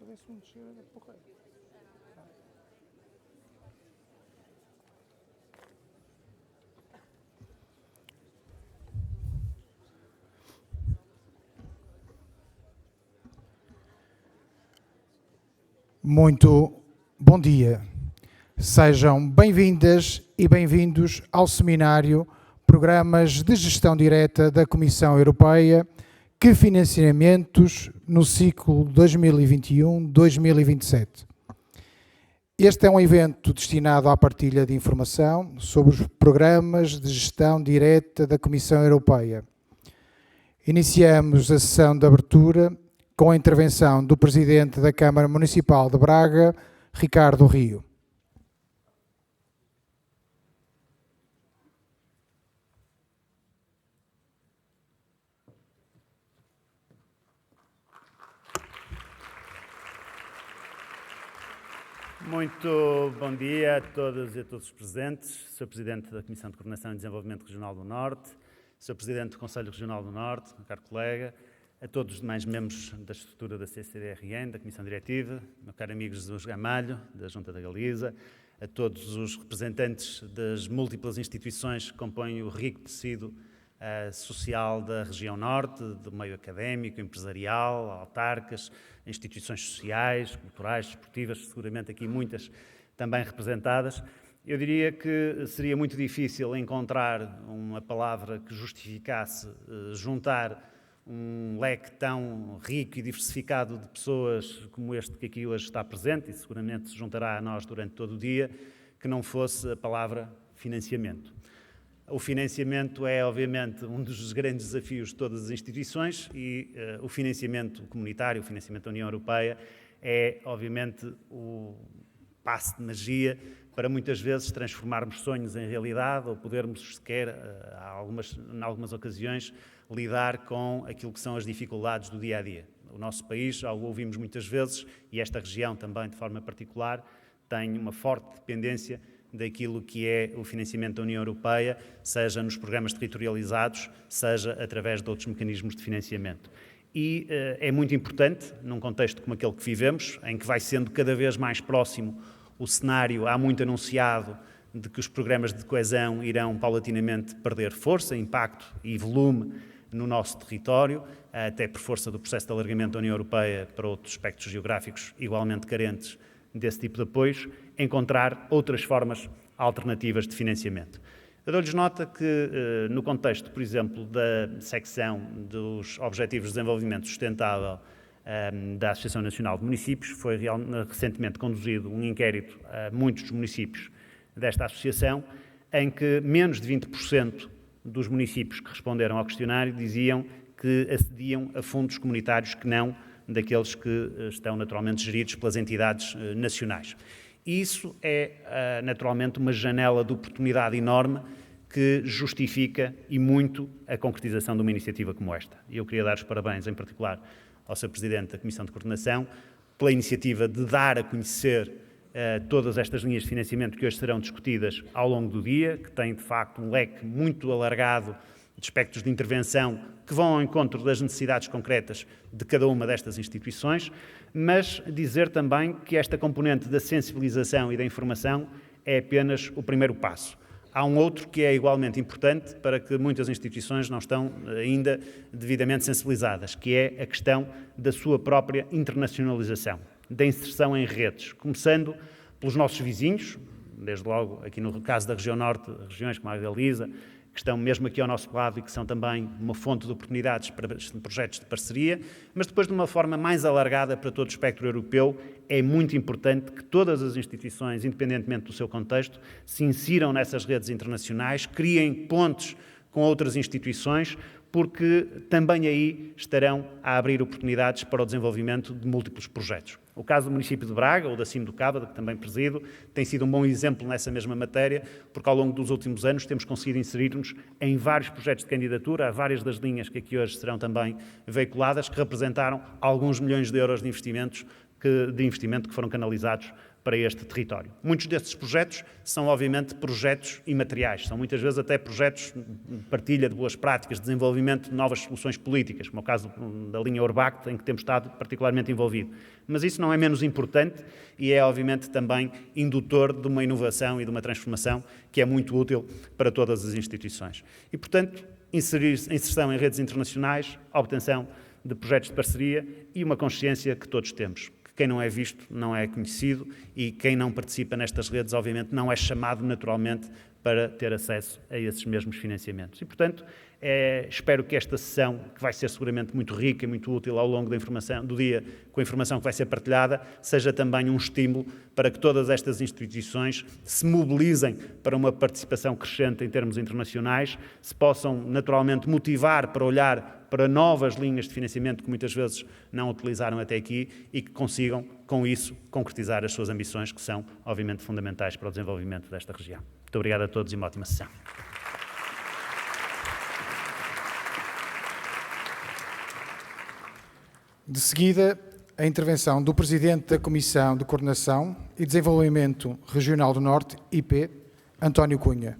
pudesse mexer era porreiro. Muito bom dia. Sejam bem-vindas e bem-vindos ao seminário Programas de Gestão Direta da Comissão Europeia, que financiamentos no ciclo 2021-2027. Este é um evento destinado à partilha de informação sobre os programas de gestão direta da Comissão Europeia. Iniciamos a sessão de abertura com a intervenção do Presidente da Câmara Municipal de Braga, Ricardo Rio. Muito bom dia a todas e a todos os presentes. Sr. Presidente da Comissão de Coordenação e Desenvolvimento Regional do Norte, Sr. Presidente do Conselho Regional do Norte, meu caro colega, a todos os demais membros da estrutura da CCDRN, da Comissão Diretiva, meu caro amigo Jesus Gamalho, da Junta da Galiza, a todos os representantes das múltiplas instituições que compõem o rico tecido social da região norte, do meio académico, empresarial, autarcas, instituições sociais, culturais, desportivas, seguramente aqui muitas também representadas. Eu diria que seria muito difícil encontrar uma palavra que justificasse juntar um leque tão rico e diversificado de pessoas como este que aqui hoje está presente e seguramente se juntará a nós durante todo o dia, que não fosse a palavra financiamento. O financiamento é, obviamente, um dos grandes desafios de todas as instituições e o financiamento comunitário, o financiamento da União Europeia, é, obviamente, o passe de magia para muitas vezes transformarmos sonhos em realidade ou podermos sequer, em algumas ocasiões, lidar com aquilo que são as dificuldades do dia-a-dia. O nosso país, já o ouvimos muitas vezes, e esta região também de forma particular, tem uma forte dependência daquilo que é o financiamento da União Europeia, seja nos programas territorializados, seja através de outros mecanismos de financiamento. E é muito importante, num contexto como aquele que vivemos, em que vai sendo cada vez mais próximo o cenário, há muito anunciado, de que os programas de coesão irão paulatinamente perder força, impacto e volume no nosso território, até por força do processo de alargamento da União Europeia para outros aspectos geográficos igualmente carentes desse tipo de apoios, encontrar outras formas alternativas de financiamento. Eu dou-lhes nota que, no contexto, por exemplo, da secção dos Objetivos de Desenvolvimento Sustentável da Associação Nacional de Municípios, foi recentemente conduzido um inquérito a muitos dos municípios desta associação, em que menos de 20% dos municípios que responderam ao questionário diziam que acediam a fundos comunitários que não daqueles que estão naturalmente geridos pelas entidades nacionais. E isso é naturalmente uma janela de oportunidade enorme que justifica e muito a concretização de uma iniciativa como esta. E eu queria dar os parabéns, em particular, ao Sr. Presidente da Comissão de Coordenação, pela iniciativa de dar a conhecer todas estas linhas de financiamento que hoje serão discutidas ao longo do dia, que têm, de facto, um leque muito alargado de aspectos de intervenção que vão ao encontro das necessidades concretas de cada uma destas instituições, mas dizer também que esta componente da sensibilização e da informação é apenas o primeiro passo. Há um outro que é igualmente importante para que muitas instituições não estão ainda devidamente sensibilizadas, que é a questão da sua própria internacionalização, da inserção em redes, começando pelos nossos vizinhos, desde logo aqui no caso da região norte, regiões como a Galiza, que estão mesmo aqui ao nosso lado e que são também uma fonte de oportunidades para projetos de parceria, mas depois de uma forma mais alargada para todo o espectro europeu, é muito importante que todas as instituições, independentemente do seu contexto, se insiram nessas redes internacionais, criem pontes com outras instituições, porque também aí estarão a abrir oportunidades para o desenvolvimento de múltiplos projetos. O caso do município de Braga, ou da Cimo do Cava, que também presido, tem sido um bom exemplo nessa mesma matéria, porque ao longo dos últimos anos temos conseguido inserir-nos em vários projetos de candidatura, a várias das linhas que aqui hoje serão também veiculadas, que representaram alguns milhões de euros de investimento que foram canalizados para este território. Muitos desses projetos são, obviamente, projetos imateriais, são muitas vezes até projetos de partilha de boas práticas, de desenvolvimento de novas soluções políticas, como é o caso da linha Urbact, em que temos estado particularmente envolvido. Mas isso não é menos importante e é, obviamente, também indutor de uma inovação e de uma transformação que é muito útil para todas as instituições. E, portanto, inserção em redes internacionais, a obtenção de projetos de parceria e uma consciência que todos temos. Quem não é visto não é conhecido e quem não participa nestas redes, obviamente, não é chamado naturalmente para ter acesso a esses mesmos financiamentos. E, portanto, espero que esta sessão, que vai ser seguramente muito rica e muito útil ao longo do dia, com a informação que vai ser partilhada, seja também um estímulo para que todas estas instituições se mobilizem para uma participação crescente em termos internacionais, se possam naturalmente motivar para olhar para novas linhas de financiamento que muitas vezes não utilizaram até aqui e que consigam, com isso, concretizar as suas ambições, que são, obviamente, fundamentais para o desenvolvimento desta região. Muito obrigado a todos e uma ótima sessão. De seguida, a intervenção do Presidente da Comissão de Coordenação e Desenvolvimento Regional do Norte, IP, António Cunha.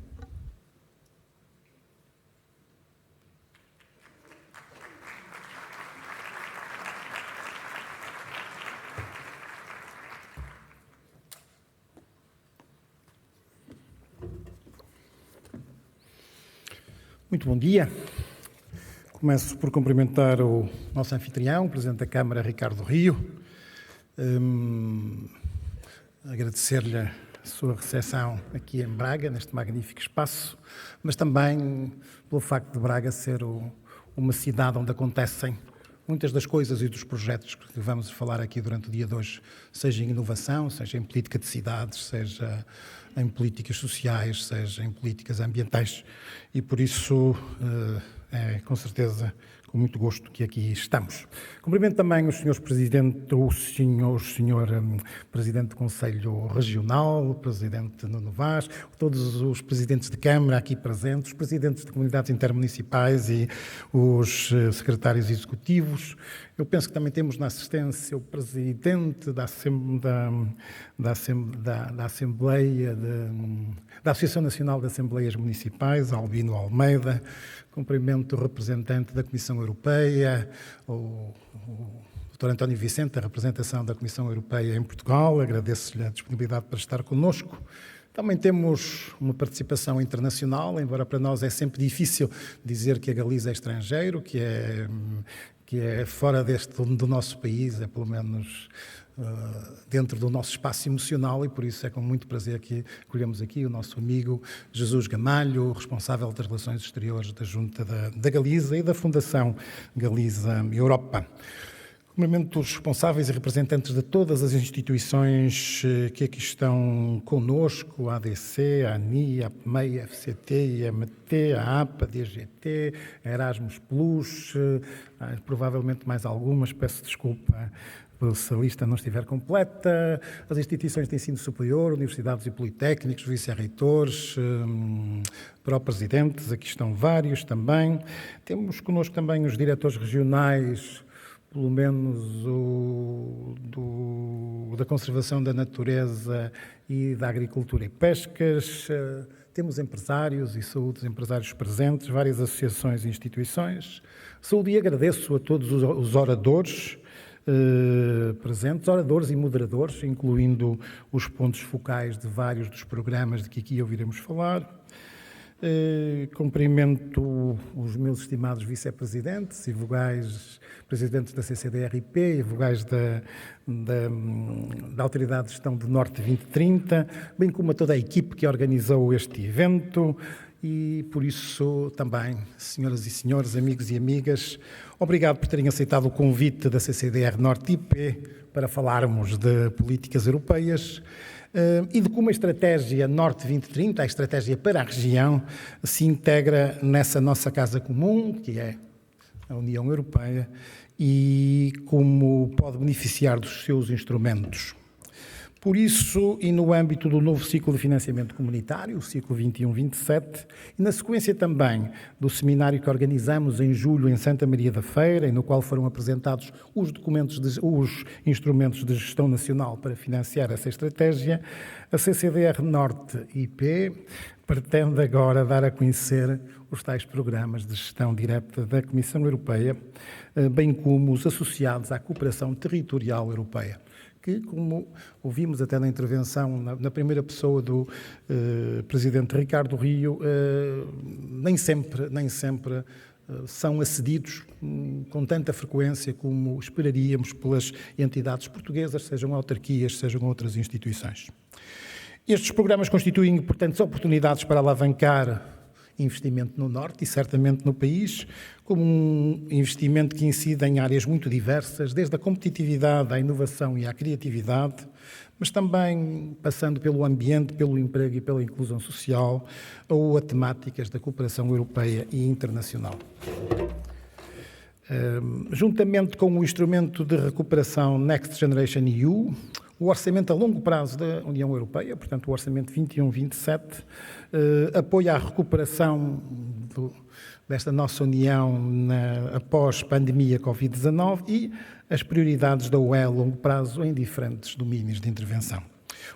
Muito bom dia. Começo por cumprimentar o nosso anfitrião, o Presidente da Câmara, Ricardo Rio. Agradecer-lhe a sua recepção aqui em Braga, neste magnífico espaço, mas também pelo facto de Braga ser uma cidade onde acontecem muitas das coisas e dos projetos que vamos falar aqui durante o dia de hoje, seja em inovação, seja em política de cidades, seja em políticas sociais, seja em políticas ambientais, e por isso é com certeza com muito gosto que aqui estamos. Cumprimento também o senhor Presidente do Conselho Regional, o Presidente Nuno Vaz, todos os Presidentes de Câmara aqui presentes, os Presidentes de Comunidades Intermunicipais e os Secretários Executivos. Eu penso que também temos na assistência o Presidente da Associação Nacional de Assembleias Municipais, Albino Almeida. Cumprimento o representante da Comissão Europeia, o Dr. António Vicente, da representação da Comissão Europeia em Portugal. Agradeço-lhe a disponibilidade para estar connosco. Também temos uma participação internacional, embora para nós é sempre difícil dizer que a Galiza é estrangeiro, que é fora do nosso país, é pelo menos dentro do nosso espaço emocional, e por isso é com muito prazer que acolhemos aqui o nosso amigo Jesus Gamalho, responsável das Relações Exteriores da Junta da Galiza e da Fundação Galiza Europa. Cumprimento os responsáveis e representantes de todas as instituições que aqui estão conosco, a ADC, a ANI, a PMEI, a FCT, a IMT, a APA, a DGT, a Erasmus Plus, provavelmente mais algumas, peço desculpa se a lista não estiver completa, as instituições de ensino superior, universidades e politécnicos, vice-reitores, pró-presidentes, aqui estão vários também. Temos connosco também os diretores regionais, pelo menos da Conservação da Natureza e da Agricultura e Pescas. Temos empresários e saúde, empresários presentes, várias associações e instituições. Saúde e agradeço a todos os oradores presentes, oradores e moderadores, incluindo os pontos focais de vários dos programas de que aqui ouviremos falar. Cumprimento os meus estimados vice-presidentes e vogais presidentes da CCDRP e vogais da Autoridade de Gestão do Norte 2030, bem como a toda a equipe que organizou este evento. E, por isso, também, senhoras e senhores, amigos e amigas, obrigado por terem aceitado o convite da CCDR Norte IP para falarmos de políticas europeias e de como a estratégia Norte 2030, a estratégia para a região, se integra nessa nossa casa comum, que é a União Europeia, e como pode beneficiar dos seus instrumentos. Por isso, e no âmbito do novo ciclo de financiamento comunitário, o ciclo 21-27, e na sequência também do seminário que organizamos em julho em Santa Maria da Feira, e no qual foram apresentados os instrumentos de gestão nacional para financiar essa estratégia, a CCDR Norte IP pretende agora dar a conhecer os tais programas de gestão direta da Comissão Europeia, bem como os associados à cooperação territorial europeia, que, como ouvimos até na intervenção, na primeira pessoa do Presidente Ricardo Rio, nem sempre são acedidos com tanta frequência como esperaríamos pelas entidades portuguesas, sejam autarquias, sejam outras instituições. Estes programas constituem importantes oportunidades para alavancar investimento no Norte e certamente no país, como um investimento que incide em áreas muito diversas, desde a competitividade à inovação e à criatividade, mas também passando pelo ambiente, pelo emprego e pela inclusão social, ou a temáticas da cooperação europeia e internacional. Juntamente com o instrumento de recuperação Next Generation EU, o orçamento a longo prazo da União Europeia, portanto o orçamento 21-27, apoia a recuperação desta nossa União após pandemia Covid-19 e as prioridades da UE a longo prazo em diferentes domínios de intervenção.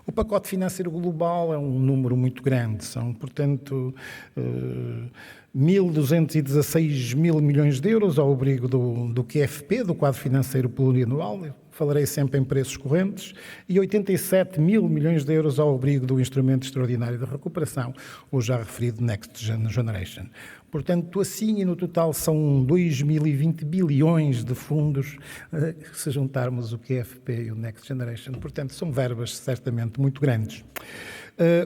O pacote financeiro global é um número muito grande, são, portanto, 1.216 mil milhões de euros ao abrigo do QFP, do quadro financeiro plurianual, falarei sempre em preços correntes, e 87 mil milhões de euros ao abrigo do instrumento extraordinário de recuperação, o já referido Next Generation. Portanto, assim, e no total são 2.020 bilhões de fundos, se juntarmos o QFP e o Next Generation. Portanto, são verbas certamente muito grandes.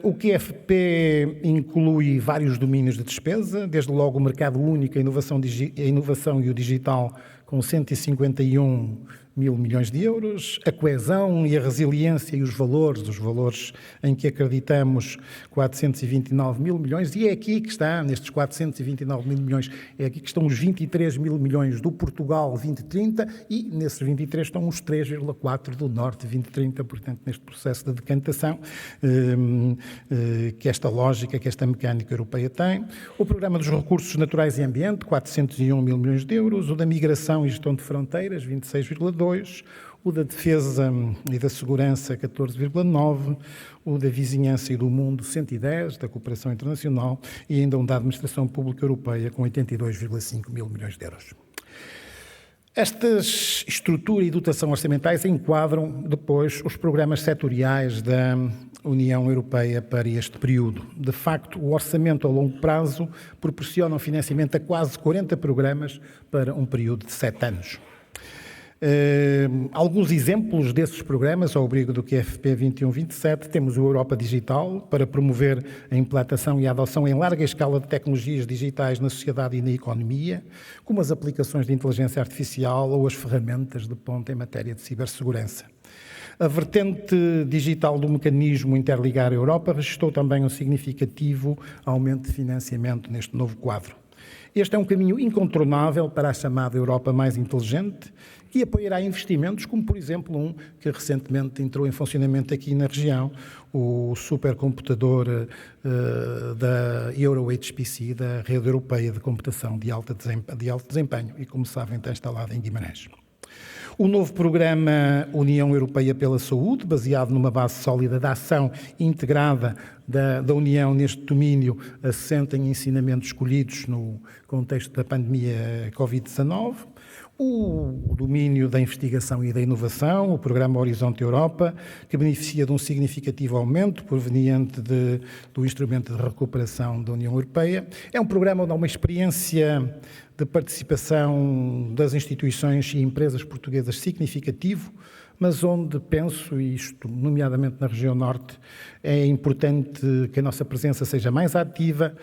O QFP inclui vários domínios de despesa, desde logo o mercado único, a inovação e o digital, com 151 mil milhões de euros, a coesão e a resiliência e os valores em que acreditamos, 429 mil milhões, e é aqui que está, nestes 429 mil milhões, é aqui que estão os 23 mil milhões do Portugal 2030 e nesses 23 estão os 3,4 do Norte 2030, portanto, neste processo de decantação que esta lógica, que esta mecânica europeia tem. O Programa dos Recursos Naturais e Ambiente, 401 mil milhões de euros, o da Migração e Gestão de Fronteiras, 26,2, o da Defesa e da Segurança, 14,9, o da Vizinhança e do Mundo, 110, da Cooperação Internacional e ainda um da Administração Pública Europeia, com 82,5 mil milhões de euros. Estas estrutura e dotação orçamentais enquadram depois os programas setoriais da União Europeia para este período. De facto, o orçamento a longo prazo proporciona um financiamento a quase 40 programas para um período de 7 anos. Alguns exemplos desses programas, ao abrigo do QFP 21-27, temos o Europa Digital, para promover a implantação e a adoção em larga escala de tecnologias digitais na sociedade e na economia, como as aplicações de inteligência artificial ou as ferramentas de ponta em matéria de cibersegurança. A vertente digital do mecanismo Interligar a Europa registrou também um significativo aumento de financiamento neste novo quadro. Este é um caminho incontornável para a chamada Europa mais inteligente, que apoiará investimentos como, por exemplo, um que recentemente entrou em funcionamento aqui na região, o supercomputador da EuroHPC, da Rede Europeia de Computação de Alto Desempenho, e, como sabem, está instalado em Guimarães. O novo programa União Europeia pela Saúde, baseado numa base sólida de ação integrada da União neste domínio, assenta em ensinamentos escolhidos no contexto da pandemia Covid-19. O domínio da investigação e da inovação, o programa Horizonte Europa, que beneficia de um significativo aumento proveniente do instrumento de recuperação da União Europeia. É um programa onde há uma experiência de participação das instituições e empresas portuguesas significativo, mas onde penso, e isto nomeadamente na região norte, é importante que a nossa presença seja mais ativa,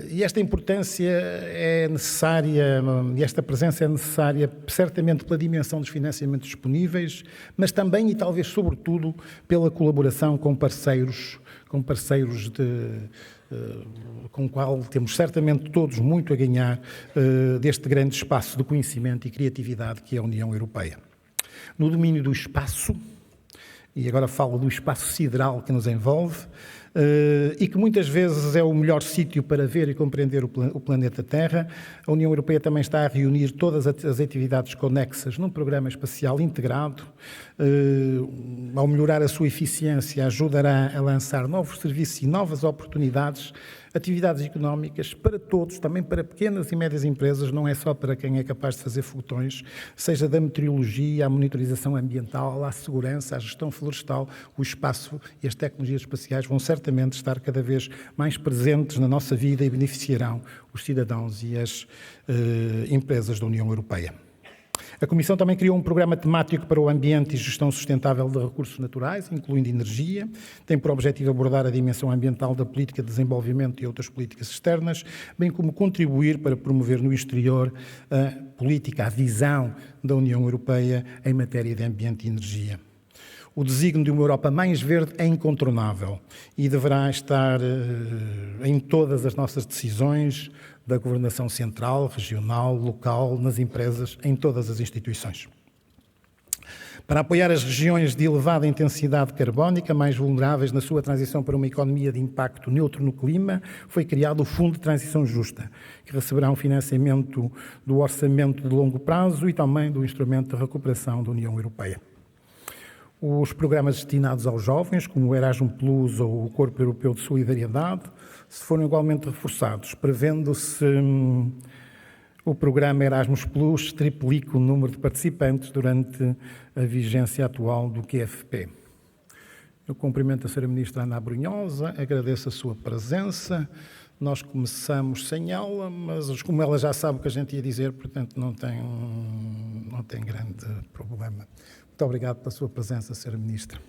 e esta importância é necessária, e esta presença é necessária certamente pela dimensão dos financiamentos disponíveis, mas também e talvez sobretudo pela colaboração com parceiros com o qual temos certamente todos muito a ganhar deste grande espaço de conhecimento e criatividade que é a União Europeia. No domínio do espaço e agora falo do espaço sideral que nos envolve, e que muitas vezes é o melhor sítio para ver e compreender o planeta Terra. A União Europeia também está a reunir todas as atividades conexas num programa espacial integrado. Ao melhorar a sua eficiência, ajudará a lançar novos serviços e novas oportunidades, atividades económicas para todos, também para pequenas e médias empresas, não é só para quem é capaz de fazer foguetões, seja da meteorologia, à monitorização ambiental, à segurança, à gestão florestal. O espaço e as tecnologias espaciais vão certamente estar cada vez mais presentes na nossa vida e beneficiarão os cidadãos e as empresas da União Europeia. A Comissão também criou um programa temático para o ambiente e gestão sustentável de recursos naturais, incluindo energia. Tem por objetivo abordar a dimensão ambiental da política de desenvolvimento e outras políticas externas, bem como contribuir para promover no exterior a política, a visão da União Europeia em matéria de ambiente e energia. O desígnio de uma Europa mais verde é incontornável e deverá estar em todas as nossas decisões da governação central, regional, local, nas empresas, em todas as instituições. Para apoiar as regiões de elevada intensidade carbónica, mais vulneráveis na sua transição para uma economia de impacto neutro no clima, foi criado o Fundo de Transição Justa, que receberá um financiamento do orçamento de longo prazo e também do Instrumento de Recuperação da União Europeia. Os programas destinados aos jovens, como o Erasmus Plus ou o Corpo Europeu de Solidariedade, se foram igualmente reforçados, prevendo-se o programa Erasmus Plus triplique o número de participantes durante a vigência atual do QFP. Eu cumprimento a Sra. Ministra Ana Abrunhosa, agradeço a sua presença. Nós começamos sem ela, mas como ela já sabe o que a gente ia dizer, portanto não tem grande problema. Muito obrigado pela sua presença, Sra. Ministra.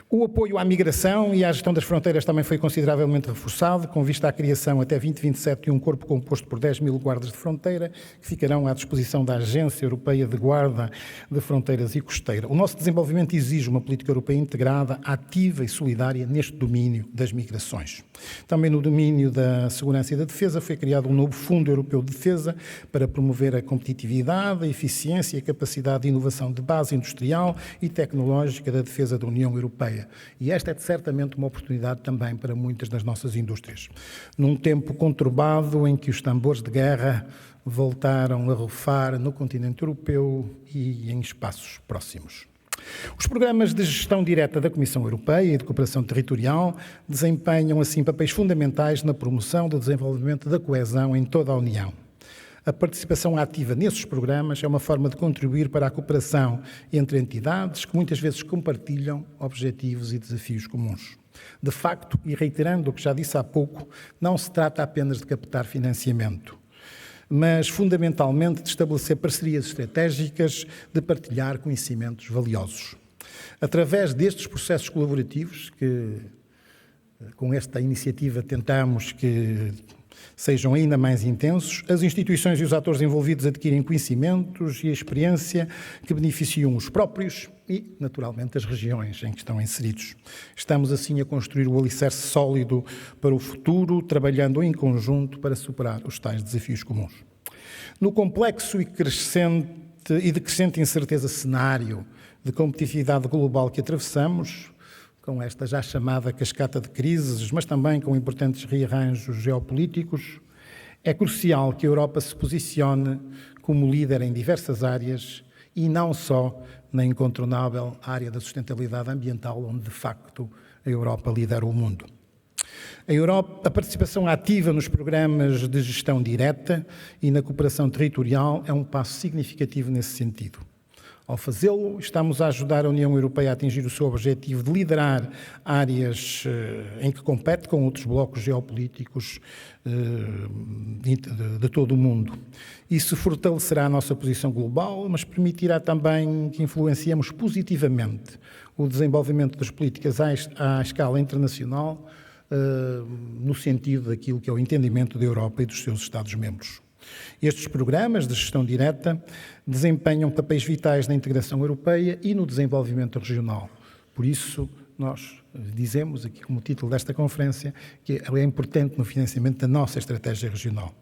O apoio à migração e à gestão das fronteiras também foi consideravelmente reforçado, com vista à criação até 2027 de um corpo composto por 10 mil guardas de fronteira, que ficarão à disposição da Agência Europeia de Guarda de Fronteiras e Costeira. O nosso desenvolvimento exige uma política europeia integrada, ativa e solidária neste domínio das migrações. Também no domínio da segurança e da defesa foi criado um novo Fundo Europeu de Defesa para promover a competitividade, a eficiência e a capacidade de inovação de base industrial e tecnológica da defesa da União Europeia. E esta é certamente uma oportunidade também para muitas das nossas indústrias. Num tempo conturbado em que os tambores de guerra voltaram a rufar no continente europeu e em espaços próximos. Os programas de gestão direta da Comissão Europeia e de cooperação territorial desempenham, assim, papéis fundamentais na promoção do desenvolvimento da coesão em toda a União. A participação ativa nesses programas é uma forma de contribuir para a cooperação entre entidades que muitas vezes compartilham objetivos e desafios comuns. De facto, e reiterando o que já disse há pouco, não se trata apenas de captar financiamento, mas fundamentalmente de estabelecer parcerias estratégicas, de partilhar conhecimentos valiosos. Através destes processos colaborativos, que com esta iniciativa tentamos que sejam ainda mais intensos, as instituições e os atores envolvidos adquirem conhecimentos e experiência que beneficiam os próprios e, naturalmente, as regiões em que estão inseridos. Estamos, assim, a construir o alicerce sólido para o futuro, trabalhando em conjunto para superar os tais desafios comuns. No complexo e de crescente incerteza cenário de competitividade global que atravessamos, com esta já chamada cascata de crises, mas também com importantes rearranjos geopolíticos, é crucial que a Europa se posicione como líder em diversas áreas e não só na incontornável área da sustentabilidade ambiental, onde, de facto, a Europa lidera o mundo. A participação ativa nos programas de gestão direta e na cooperação territorial é um passo significativo nesse sentido. Ao fazê-lo, estamos a ajudar a União Europeia a atingir o seu objetivo de liderar áreas em que compete com outros blocos geopolíticos de todo o mundo. Isso fortalecerá a nossa posição global, mas permitirá também que influenciemos positivamente o desenvolvimento das políticas à escala internacional, no sentido daquilo que é o entendimento da Europa e dos seus Estados-membros. Estes programas de gestão direta desempenham papéis vitais na integração europeia e no desenvolvimento regional. Por isso, nós dizemos aqui como título desta conferência que ela é importante no financiamento da nossa estratégia regional.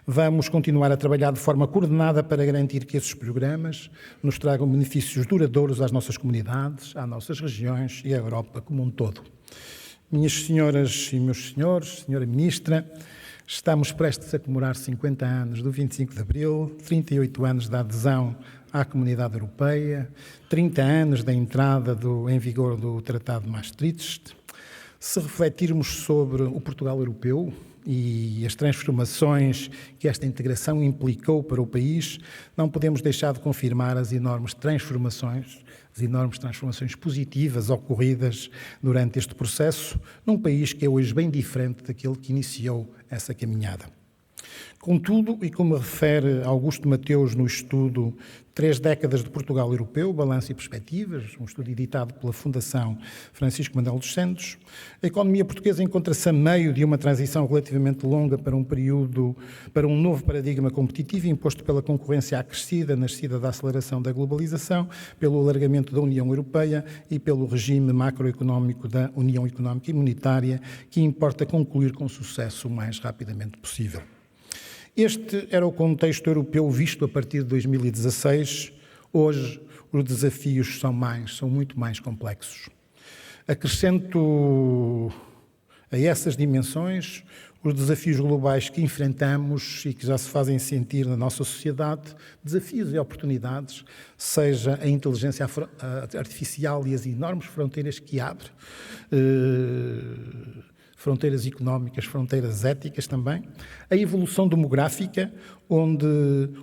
Vamos continuar a trabalhar de forma coordenada para garantir que esses programas nos tragam benefícios duradouros às nossas comunidades, às nossas regiões e à Europa como um todo. Minhas senhoras e meus senhores, senhora Ministra, estamos prestes a comemorar 50 anos do 25 de Abril, 38 anos da adesão à Comunidade Europeia, 30 anos da entrada em vigor do Tratado de Maastricht. Se refletirmos sobre o Portugal europeu e as transformações que esta integração implicou para o país, não podemos deixar de confirmar as enormes transformações positivas ocorridas durante este processo, num país que é hoje bem diferente daquele que iniciou essa caminhada. Contudo, e como refere Augusto Mateus no estudo 3 décadas de Portugal Europeu, Balanço e Perspectivas, um estudo editado pela Fundação Francisco Manuel dos Santos, a economia portuguesa encontra-se a meio de uma transição relativamente longa para um novo paradigma competitivo imposto pela concorrência acrescida, nascida da aceleração da globalização, pelo alargamento da União Europeia e pelo regime macroeconómico da União Económica e Monetária, que importa concluir com sucesso o mais rapidamente possível. Este era o contexto europeu visto a partir de 2016. Hoje, os desafios são muito mais complexos. Acrescento a essas dimensões os desafios globais que enfrentamos e que já se fazem sentir na nossa sociedade, desafios e oportunidades, seja a inteligência artificial e as enormes fronteiras que abre, fronteiras económicas, fronteiras éticas também, a evolução demográfica, onde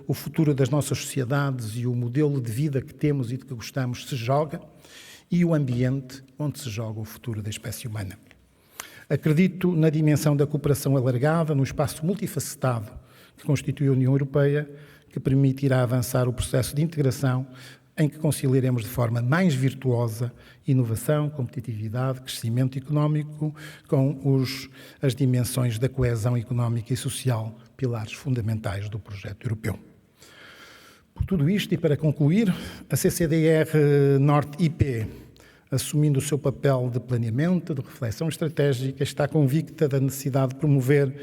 o futuro das nossas sociedades e o modelo de vida que temos e de que gostamos se joga, e o ambiente, onde se joga o futuro da espécie humana. Acredito na dimensão da cooperação alargada, no espaço multifacetado que constitui a União Europeia, que permitirá avançar o processo de integração em que conciliaremos de forma mais virtuosa inovação, competitividade, crescimento económico com as dimensões da coesão económica e social, pilares fundamentais do projeto europeu. Por tudo isto e para concluir, a CCDR Norte-IP, assumindo o seu papel de planeamento, de reflexão estratégica, está convicta da necessidade de promover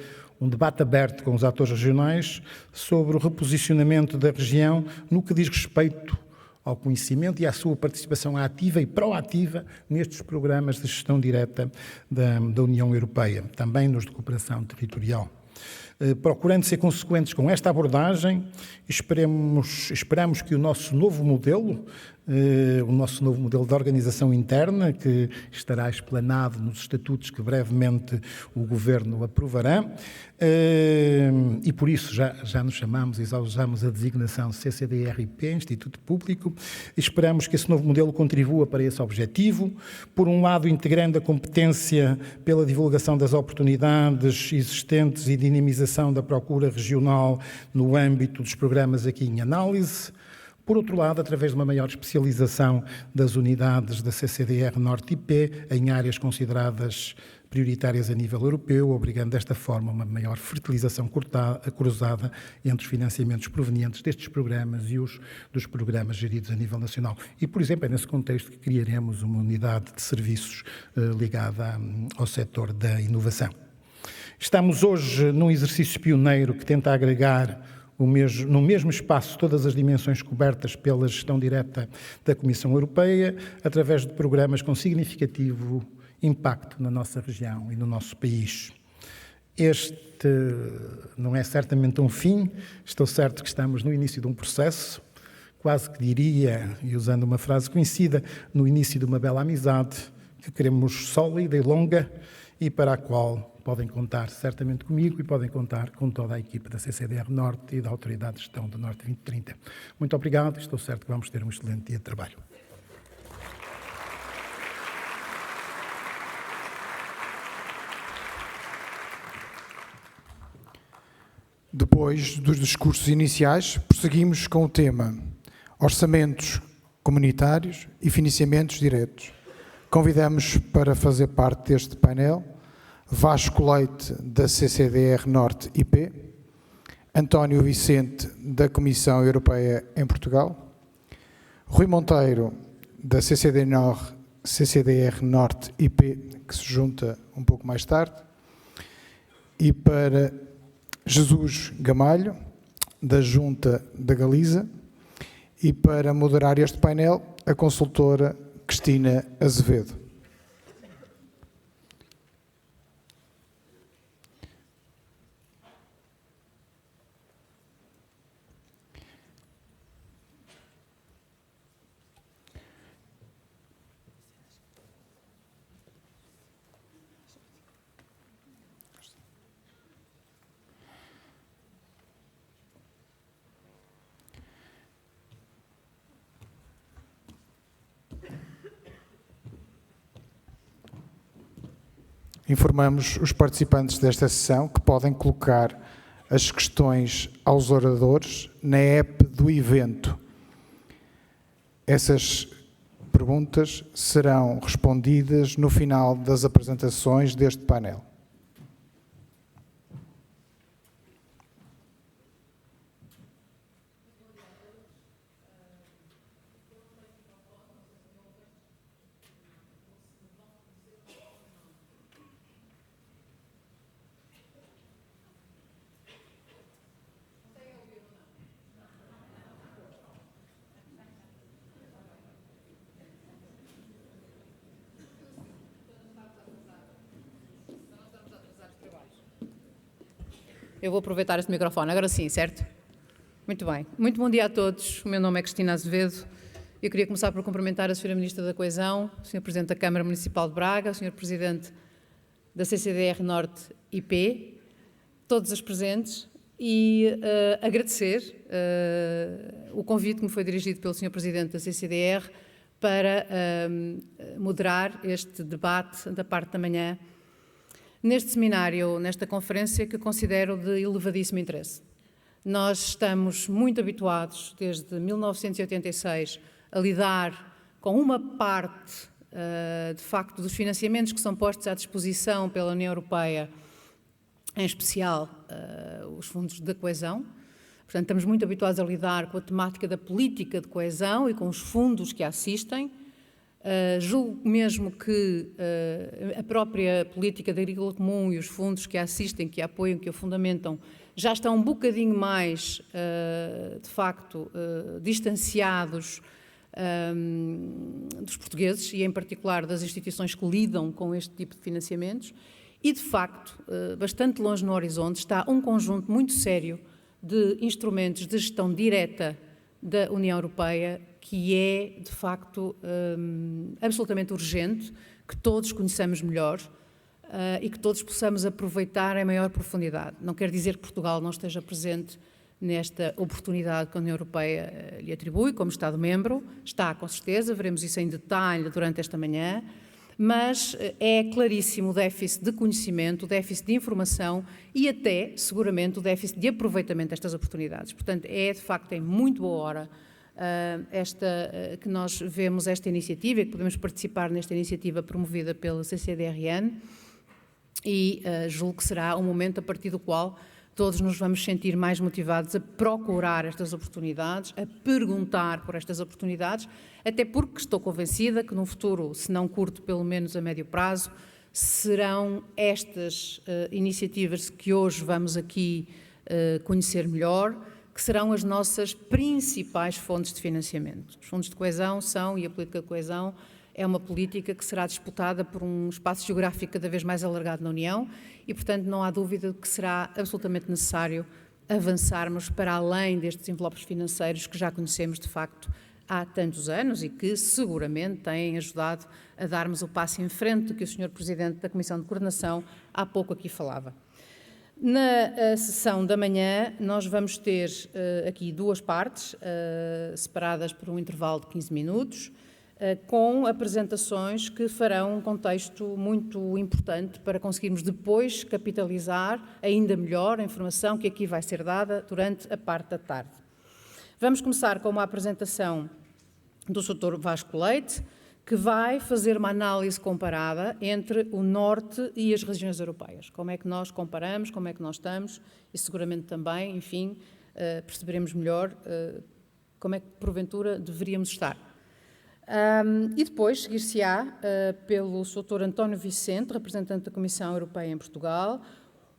um debate aberto com os atores regionais sobre o reposicionamento da região no que diz respeito ao conhecimento e à sua participação ativa e proativa nestes programas de gestão direta da União Europeia, também nos de cooperação territorial. Procurando ser consequentes com esta abordagem, esperamos que o nosso novo modelo de organização interna, que estará explanado nos estatutos que brevemente o Governo aprovará, e por isso já nos chamamos e já usamos a designação CCDR-IP, Instituto Público. Esperamos que esse novo modelo contribua para esse objetivo, por um lado integrando a competência pela divulgação das oportunidades existentes e dinamização da procura regional no âmbito dos programas aqui em análise. Por outro lado, através de uma maior especialização das unidades da CCDR Norte-IP em áreas consideradas prioritárias a nível europeu, obrigando desta forma uma maior fertilização cruzada entre os financiamentos provenientes destes programas e os dos programas geridos a nível nacional. E, por exemplo, é nesse contexto que criaremos uma unidade de serviços ligada ao setor da inovação. Estamos hoje num exercício pioneiro que tenta agregar no mesmo espaço todas as dimensões cobertas pela gestão direta da Comissão Europeia, através de programas com significativo impacto na nossa região e no nosso país. Este não é certamente um fim, estou certo que estamos no início de um processo, quase que diria, e usando uma frase conhecida, no início de uma bela amizade, que queremos sólida e longa e para a qual podem contar certamente comigo e podem contar com toda a equipa da CCDR Norte e da Autoridade de Gestão do Norte 2030. Muito obrigado e estou certo que vamos ter um excelente dia de trabalho. Depois dos discursos iniciais, prosseguimos com o tema Orçamentos Comunitários e Financiamentos Diretos. Convidamos para fazer parte deste painel Vasco Leite, da CCDR Norte IP, António Vicente, da Comissão Europeia em Portugal, Rui Monteiro, da CCDR CCDR Norte IP, que se junta um pouco mais tarde, e para Jesus Gamalho, da Junta da Galiza, e para moderar este painel, a consultora Cristina Azevedo. Informamos os participantes desta sessão que podem colocar as questões aos oradores na app do evento. Essas perguntas serão respondidas no final das apresentações deste painel. Eu vou aproveitar este microfone, agora sim, certo? Muito bem. Muito bom dia a todos. O meu nome é Cristina Azevedo. Eu queria começar por cumprimentar a Sra. Ministra da Coesão, o Sr. Presidente da Câmara Municipal de Braga, o Sr. Presidente da CCDR Norte IP, todos os presentes, e agradecer o convite que me foi dirigido pelo Sr. Presidente da CCDR para moderar este debate da parte da manhã neste seminário, nesta conferência, que considero de elevadíssimo interesse. Nós estamos muito habituados, desde 1986, a lidar com uma parte, de facto, dos financiamentos que são postos à disposição pela União Europeia, em especial os fundos de coesão. Portanto, estamos muito habituados a lidar com a temática da política de coesão e com os fundos que a assistem. Julgo mesmo que a própria política de agrícola comum e os fundos que a assistem, que a apoiam, que a fundamentam, já estão um bocadinho mais, de facto, distanciados dos portugueses e, em particular, das instituições que lidam com este tipo de financiamentos. E, de facto, bastante longe no horizonte está um conjunto muito sério de instrumentos de gestão direta da União Europeia, que é, de facto, absolutamente urgente que todos conheçamos melhor e que todos possamos aproveitar em maior profundidade. Não quer dizer que Portugal não esteja presente nesta oportunidade que a União Europeia lhe atribui como Estado-membro. Está, com certeza, veremos isso em detalhe durante esta manhã, mas é claríssimo o déficit de conhecimento, o déficit de informação e até, seguramente, o déficit de aproveitamento destas oportunidades. Portanto, é, de facto, em muito boa hora que nós vemos esta iniciativa e que podemos participar nesta iniciativa promovida pela CCDRN e julgo que será um momento a partir do qual todos nos vamos sentir mais motivados a procurar estas oportunidades, a perguntar por estas oportunidades, até porque estou convencida que no futuro, se não curto, pelo menos a médio prazo, serão estas iniciativas que hoje vamos aqui conhecer melhor, que serão as nossas principais fontes de financiamento. Os fundos de coesão são, e a política de coesão, é uma política que será disputada por um espaço geográfico cada vez mais alargado na União e, portanto, não há dúvida de que será absolutamente necessário avançarmos para além destes envelopes financeiros que já conhecemos, de facto, há tantos anos e que seguramente têm ajudado a darmos o passo em frente que o Sr. Presidente da Comissão de Coordenação há pouco aqui falava. Na sessão da manhã, nós vamos ter aqui duas partes, separadas por um intervalo de 15 minutos, com apresentações que farão um contexto muito importante para conseguirmos depois capitalizar ainda melhor a informação que aqui vai ser dada durante a parte da tarde. Vamos começar com uma apresentação do Sr. Vasco Leite, que vai fazer uma análise comparada entre o Norte e as regiões europeias. Como é que nós comparamos, como é que nós estamos e seguramente também, enfim, perceberemos melhor como é que, porventura, deveríamos estar. E depois seguir-se-á pelo Sr. António Vicente, representante da Comissão Europeia em Portugal,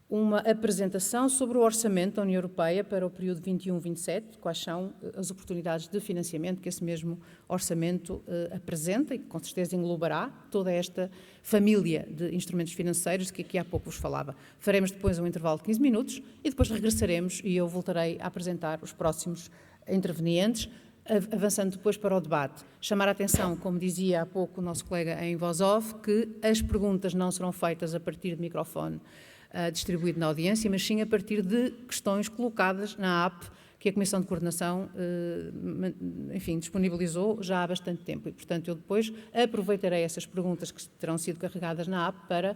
uma apresentação sobre o orçamento da União Europeia para o período 21-27, quais são as oportunidades de financiamento que esse mesmo orçamento apresenta e que com certeza englobará toda esta família de instrumentos financeiros de que aqui há pouco vos falava. Faremos depois um intervalo de 15 minutos e depois regressaremos e eu voltarei a apresentar os próximos intervenientes, avançando depois para o debate. Chamar a atenção, como dizia há pouco o nosso colega em voz off, que as perguntas não serão feitas a partir de microfone distribuído na audiência, mas sim a partir de questões colocadas na app que a Comissão de Coordenação, enfim, disponibilizou já há bastante tempo. E, portanto, eu depois aproveitarei essas perguntas que terão sido carregadas na app para,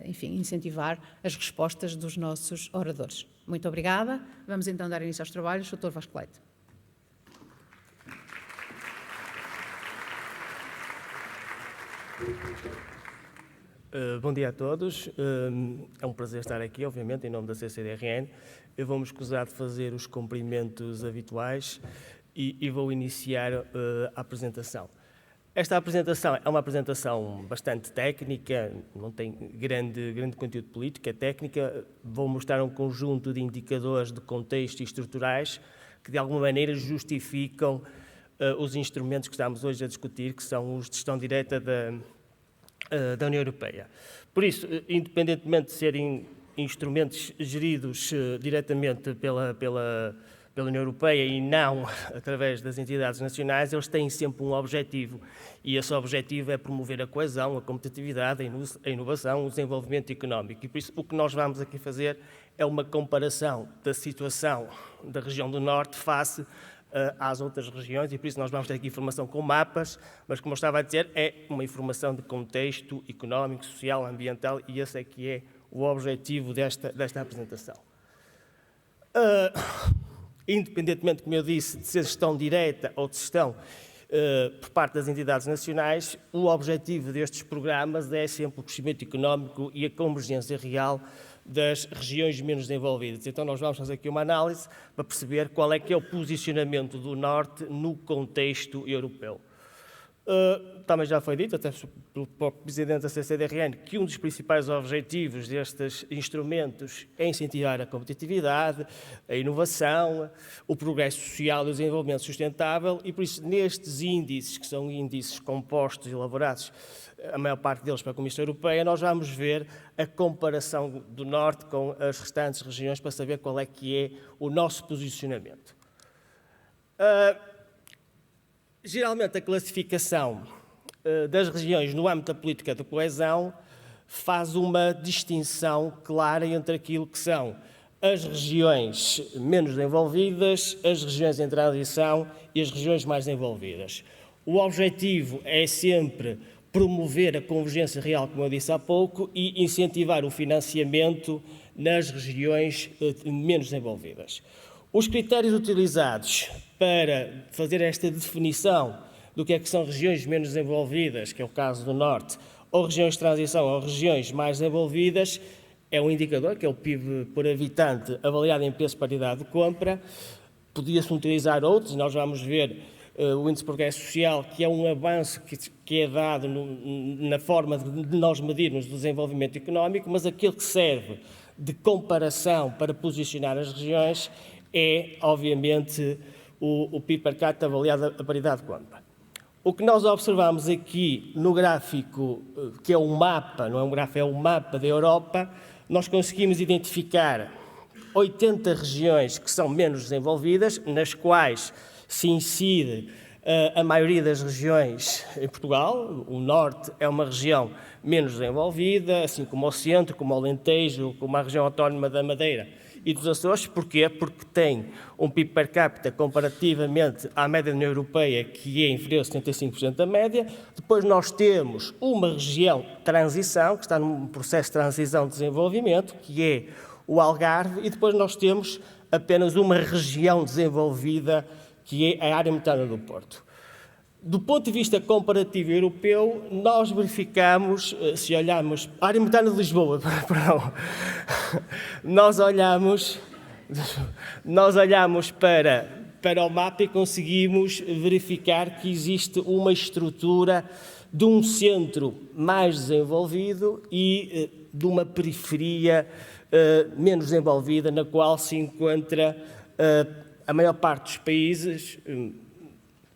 enfim, incentivar as respostas dos nossos oradores. Muito obrigada. Vamos então dar início aos trabalhos. Dr. Vasco Leite. Bom dia a todos. É um prazer estar aqui, obviamente, em nome da CCDRN. Eu vou-me escusar de fazer os cumprimentos habituais e vou iniciar a apresentação. Esta apresentação é uma apresentação bastante técnica, não tem grande conteúdo político, é técnica. Vou mostrar um conjunto de indicadores de contexto e estruturais que, de alguma maneira, justificam os instrumentos que estamos hoje a discutir, que são os de gestão direta da União Europeia. Por isso, independentemente de serem instrumentos geridos diretamente pela União Europeia e não através das entidades nacionais, eles têm sempre um objetivo, e esse objetivo é promover a coesão, a competitividade, a inovação, o desenvolvimento económico. E por isso, o que nós vamos aqui fazer é uma comparação da situação da região do Norte face às outras regiões, e por isso nós vamos ter aqui informação com mapas, mas, como eu estava a dizer, é uma informação de contexto económico, social, ambiental, e esse é que é o objetivo desta apresentação. Independentemente, como eu disse, de ser gestão direta ou de gestão por parte das entidades nacionais, o objetivo destes programas é sempre o crescimento económico e a convergência real das regiões menos desenvolvidas. Então nós vamos fazer aqui uma análise para perceber qual é que é o posicionamento do Norte no contexto europeu. Também já foi dito, até pelo próprio Presidente da CCDRN, que um dos principais objetivos destes instrumentos é incentivar a competitividade, a inovação, o progresso social e o desenvolvimento sustentável, e por isso nestes índices, que são índices compostos e elaborados, a maior parte deles para a Comissão Europeia, nós vamos ver a comparação do Norte com as restantes regiões para saber qual é que é o nosso posicionamento. Geralmente, a classificação das regiões no âmbito da política de coesão faz uma distinção clara entre aquilo que são as regiões menos desenvolvidas, as regiões em transição e as regiões mais desenvolvidas. O objetivo é sempre promover a convergência real, como eu disse há pouco, e incentivar o financiamento nas regiões menos desenvolvidas. Os critérios utilizados para fazer esta definição do que são regiões menos desenvolvidas, que é o caso do Norte, ou regiões de transição ou regiões mais desenvolvidas, é um indicador, que é o PIB por habitante, avaliado em preço paridade de compra. Podia-se utilizar outros, nós vamos ver o índice de progresso social, que é um avanço que é dado na forma de nós medirmos o desenvolvimento económico, mas aquilo que serve de comparação para posicionar as regiões é, obviamente, o PIB per capita avaliado a paridade de compra. O que nós observamos aqui no gráfico, que é um mapa, não é um gráfico, é um mapa da Europa, nós conseguimos identificar 80 regiões que são menos desenvolvidas, nas quais se incide a maioria das regiões em Portugal. O Norte é uma região menos desenvolvida, assim como o Centro, como o Alentejo, como a região autónoma da Madeira e dos Açores. Porquê? Porque tem um PIB per capita comparativamente à média da União Europeia, que é inferior a 75% da média. Depois nós temos uma região de transição, que está num processo de transição de desenvolvimento, que é o Algarve, e depois nós temos apenas uma região desenvolvida, que é a área metropolitana do Porto. Do ponto de vista comparativo europeu, nós verificamos, se olharmos... A área metropolitana de Lisboa, perdão. Nós olhamos para para o mapa e conseguimos verificar que existe uma estrutura de um centro mais desenvolvido e de uma periferia menos desenvolvida, na qual se encontra a maior parte dos países,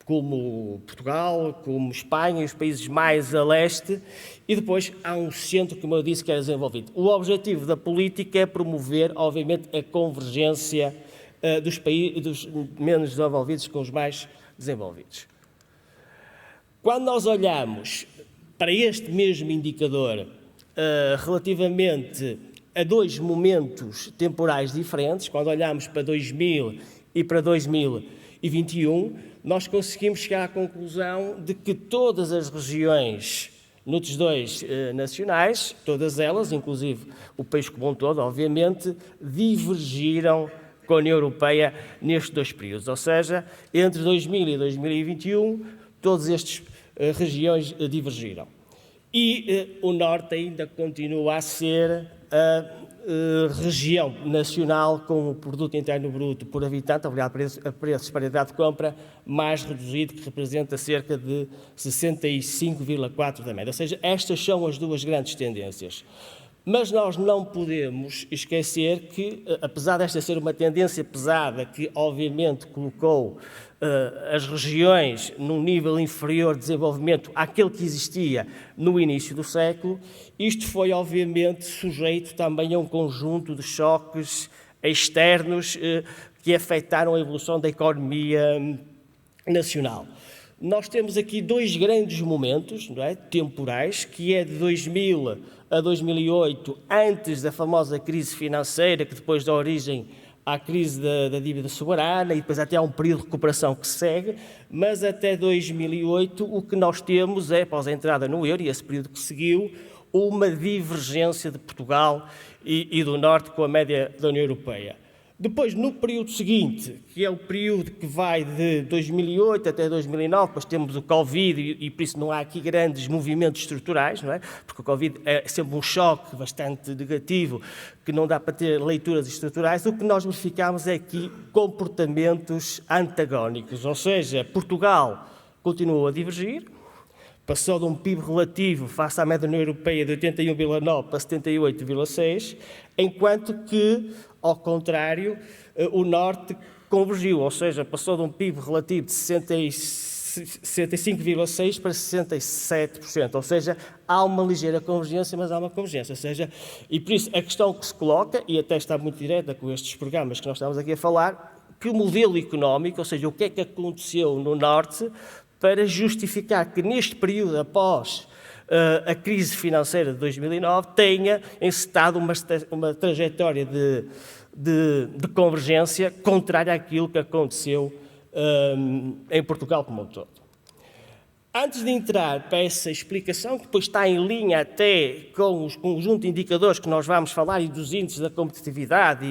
como Portugal, como Espanha, e os países mais a leste, e depois há um centro, como eu disse, que é desenvolvido. O objetivo da política é promover, obviamente, a convergência dos menos desenvolvidos com os mais desenvolvidos. Quando nós olhamos para este mesmo indicador relativamente a dois momentos temporais diferentes, quando olhamos para 2000 e para 2021, nós conseguimos chegar à conclusão de que todas as regiões NUTS 2 nacionais, todas elas, inclusive o país como um todo, obviamente, divergiram com a União Europeia nestes dois períodos. Ou seja, entre 2000 e 2021, todas estas regiões divergiram. E o Norte ainda continua a ser a região nacional com o produto interno bruto por habitante, avaliado a preços de paridade de compra, mais reduzido, que representa cerca de 65,4% da média. Ou seja, estas são as duas grandes tendências. Mas nós não podemos esquecer que, apesar desta ser uma tendência pesada, que obviamente colocou as regiões num nível inferior de desenvolvimento àquele que existia no início do século, isto foi obviamente sujeito também a um conjunto de choques externos que afetaram a evolução da economia nacional. Nós temos aqui dois grandes momentos, não é, temporais, que é de 2000 a 2008, antes da famosa crise financeira, que depois dá origem à crise da dívida soberana, e depois até há um período de recuperação que segue, mas até 2008 o que nós temos é, após a entrada no euro, e esse período que seguiu, uma divergência de Portugal e do Norte com a média da União Europeia. Depois, no período seguinte, que é o período que vai de 2008 até 2009, depois temos o Covid e por isso não há aqui grandes movimentos estruturais, não é? Porque o Covid é sempre um choque bastante negativo, que não dá para ter leituras estruturais. O que nós verificamos é aqui comportamentos antagónicos, ou seja, Portugal continuou a divergir, passou de um PIB relativo face à média da União Europeia de 81,9 para 78,6, enquanto que, ao contrário, o Norte convergiu, ou seja, passou de um PIB relativo de 65,6% para 67%, ou seja, há uma ligeira convergência, mas há uma convergência, ou seja, e por isso a questão que se coloca, e até está muito direta com estes programas que nós estamos aqui a falar, que o modelo económico, ou seja, o que é que aconteceu no Norte para justificar que neste período após a crise financeira de 2009 tenha encetado uma trajetória de convergência contrária àquilo que aconteceu em Portugal como um todo. Antes de entrar para essa explicação, que depois está em linha até com o conjunto de indicadores que nós vamos falar e dos índices da competitividade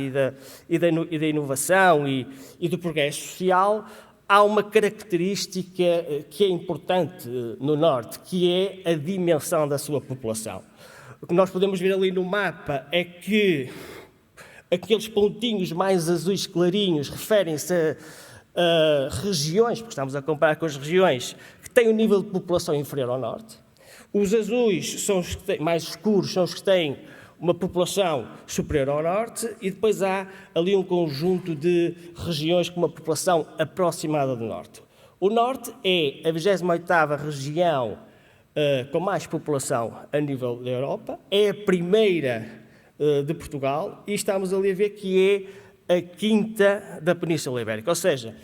e da inovação e do progresso social, há uma característica que é importante no Norte, que é a dimensão da sua população. O que nós podemos ver ali no mapa é que aqueles pontinhos mais azuis clarinhos referem-se a regiões, porque estamos a comparar com as regiões, que têm um nível de população inferior ao Norte. Os azuis são os que têm, mais escuros, são os que têm uma população superior ao Norte, e depois há ali um conjunto de regiões com uma população aproximada do Norte. O Norte é a 28ª região com mais população a nível da Europa, é a primeira de Portugal, e estamos ali a ver que é a 5ª da Península Ibérica. Ou seja,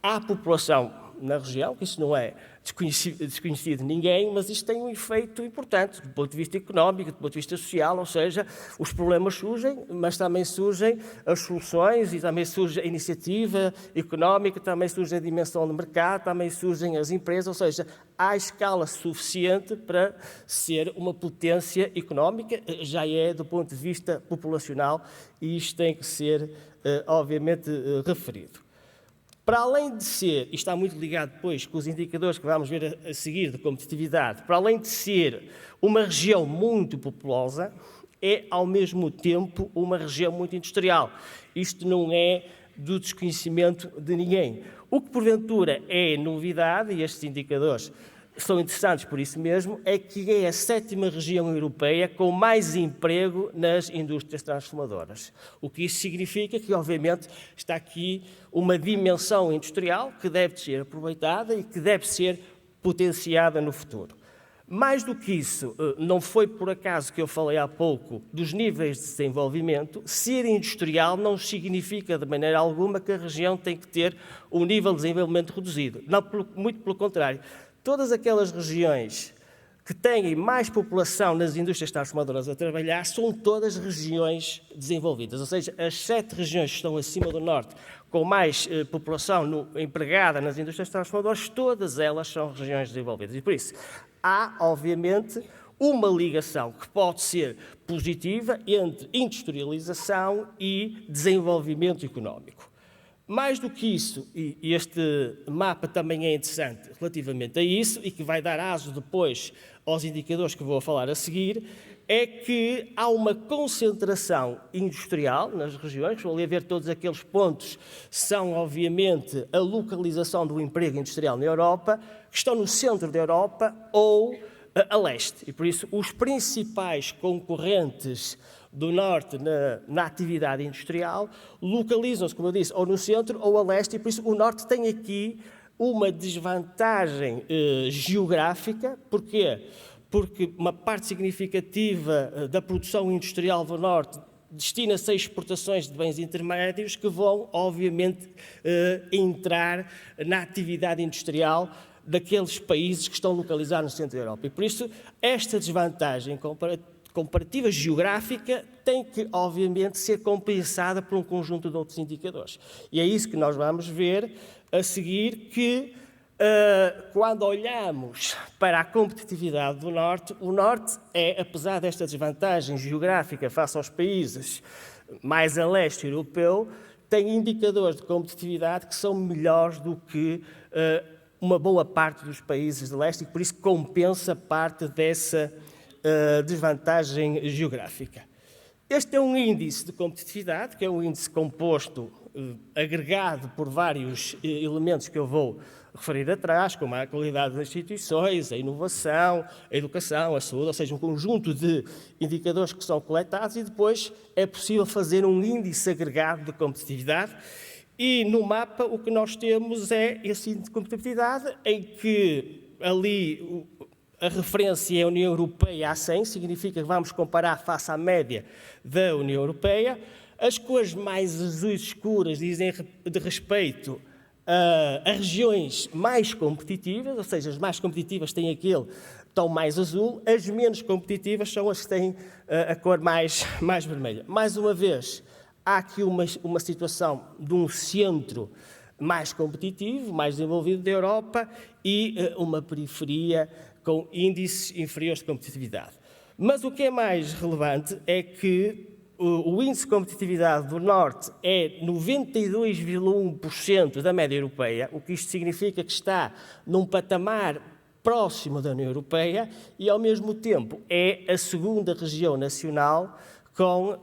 há população na região, que isso não é desconhecido de ninguém, mas isto tem um efeito importante do ponto de vista económico, do ponto de vista social, ou seja, os problemas surgem, mas também surgem as soluções e também surge a iniciativa económica, também surge a dimensão do mercado, também surgem as empresas, ou seja, há escala suficiente para ser uma potência económica, já é do ponto de vista populacional, e isto tem que ser, obviamente, referido. Para além de ser, e está muito ligado depois com os indicadores que vamos ver a seguir de competitividade, para além de ser uma região muito populosa, é ao mesmo tempo uma região muito industrial. Isto não é do desconhecimento de ninguém. O que, porventura, é novidade, e estes indicadores são interessantes por isso mesmo, é que é a 7ª região europeia com mais emprego nas indústrias transformadoras. O que isso significa que, obviamente, está aqui uma dimensão industrial que deve ser aproveitada e que deve ser potenciada no futuro. Mais do que isso, não foi por acaso que eu falei há pouco dos níveis de desenvolvimento. Ser industrial não significa de maneira alguma que a região tem que ter um nível de desenvolvimento reduzido. Não, muito pelo contrário. Todas aquelas regiões que têm mais população nas indústrias transformadoras a trabalhar são todas regiões desenvolvidas. Ou seja, as 7 regiões que estão acima do norte com mais população empregada nas indústrias transformadoras, todas elas são regiões desenvolvidas. E por isso, há, obviamente, uma ligação que pode ser positiva entre industrialização e desenvolvimento económico. Mais do que isso, e este mapa também é interessante relativamente a isso, e que vai dar aso depois aos indicadores que vou falar a seguir, é que há uma concentração industrial nas regiões. Vou ali ver todos aqueles pontos, são obviamente a localização do emprego industrial na Europa, que estão no centro da Europa ou a leste. E por isso os principais concorrentes do norte na atividade industrial localizam-se, como eu disse, ou no centro ou a leste, e por isso o norte tem aqui uma desvantagem geográfica. Porquê? Porque uma parte significativa da produção industrial do norte destina-se a exportações de bens intermédios que vão, obviamente, entrar na atividade industrial daqueles países que estão localizados no centro da Europa. E por isso esta desvantagem comparativa geográfica tem que, obviamente, ser compensada por um conjunto de outros indicadores. E é isso que nós vamos ver a seguir, que quando olhamos para a competitividade do Norte, o Norte é, apesar desta desvantagem geográfica face aos países mais a leste europeu, tem indicadores de competitividade que são melhores do que uma boa parte dos países de leste, e por isso compensa parte dessa desvantagem geográfica. Este é um índice de competitividade, que é um índice composto, agregado por vários elementos que eu vou referir atrás, como a qualidade das instituições, a inovação, a educação, a saúde, ou seja, um conjunto de indicadores que são coletados, e depois é possível fazer um índice agregado de competitividade. E no mapa o que nós temos é esse índice de competitividade, em que ali a referência é a União Europeia a 100, significa que vamos comparar face à média da União Europeia. As cores mais azuis escuras dizem de respeito a regiões mais competitivas, ou seja, as mais competitivas têm aquele tom mais azul, as menos competitivas são as que têm a cor mais vermelha. Mais uma vez, há aqui uma situação de um centro mais competitivo, mais desenvolvido da Europa, e uma periferia com índices inferiores de competitividade. Mas o que é mais relevante é que o índice de competitividade do Norte é 92,1% da média europeia, o que isto significa que está num patamar próximo da União Europeia e, ao mesmo tempo, é a segunda região nacional com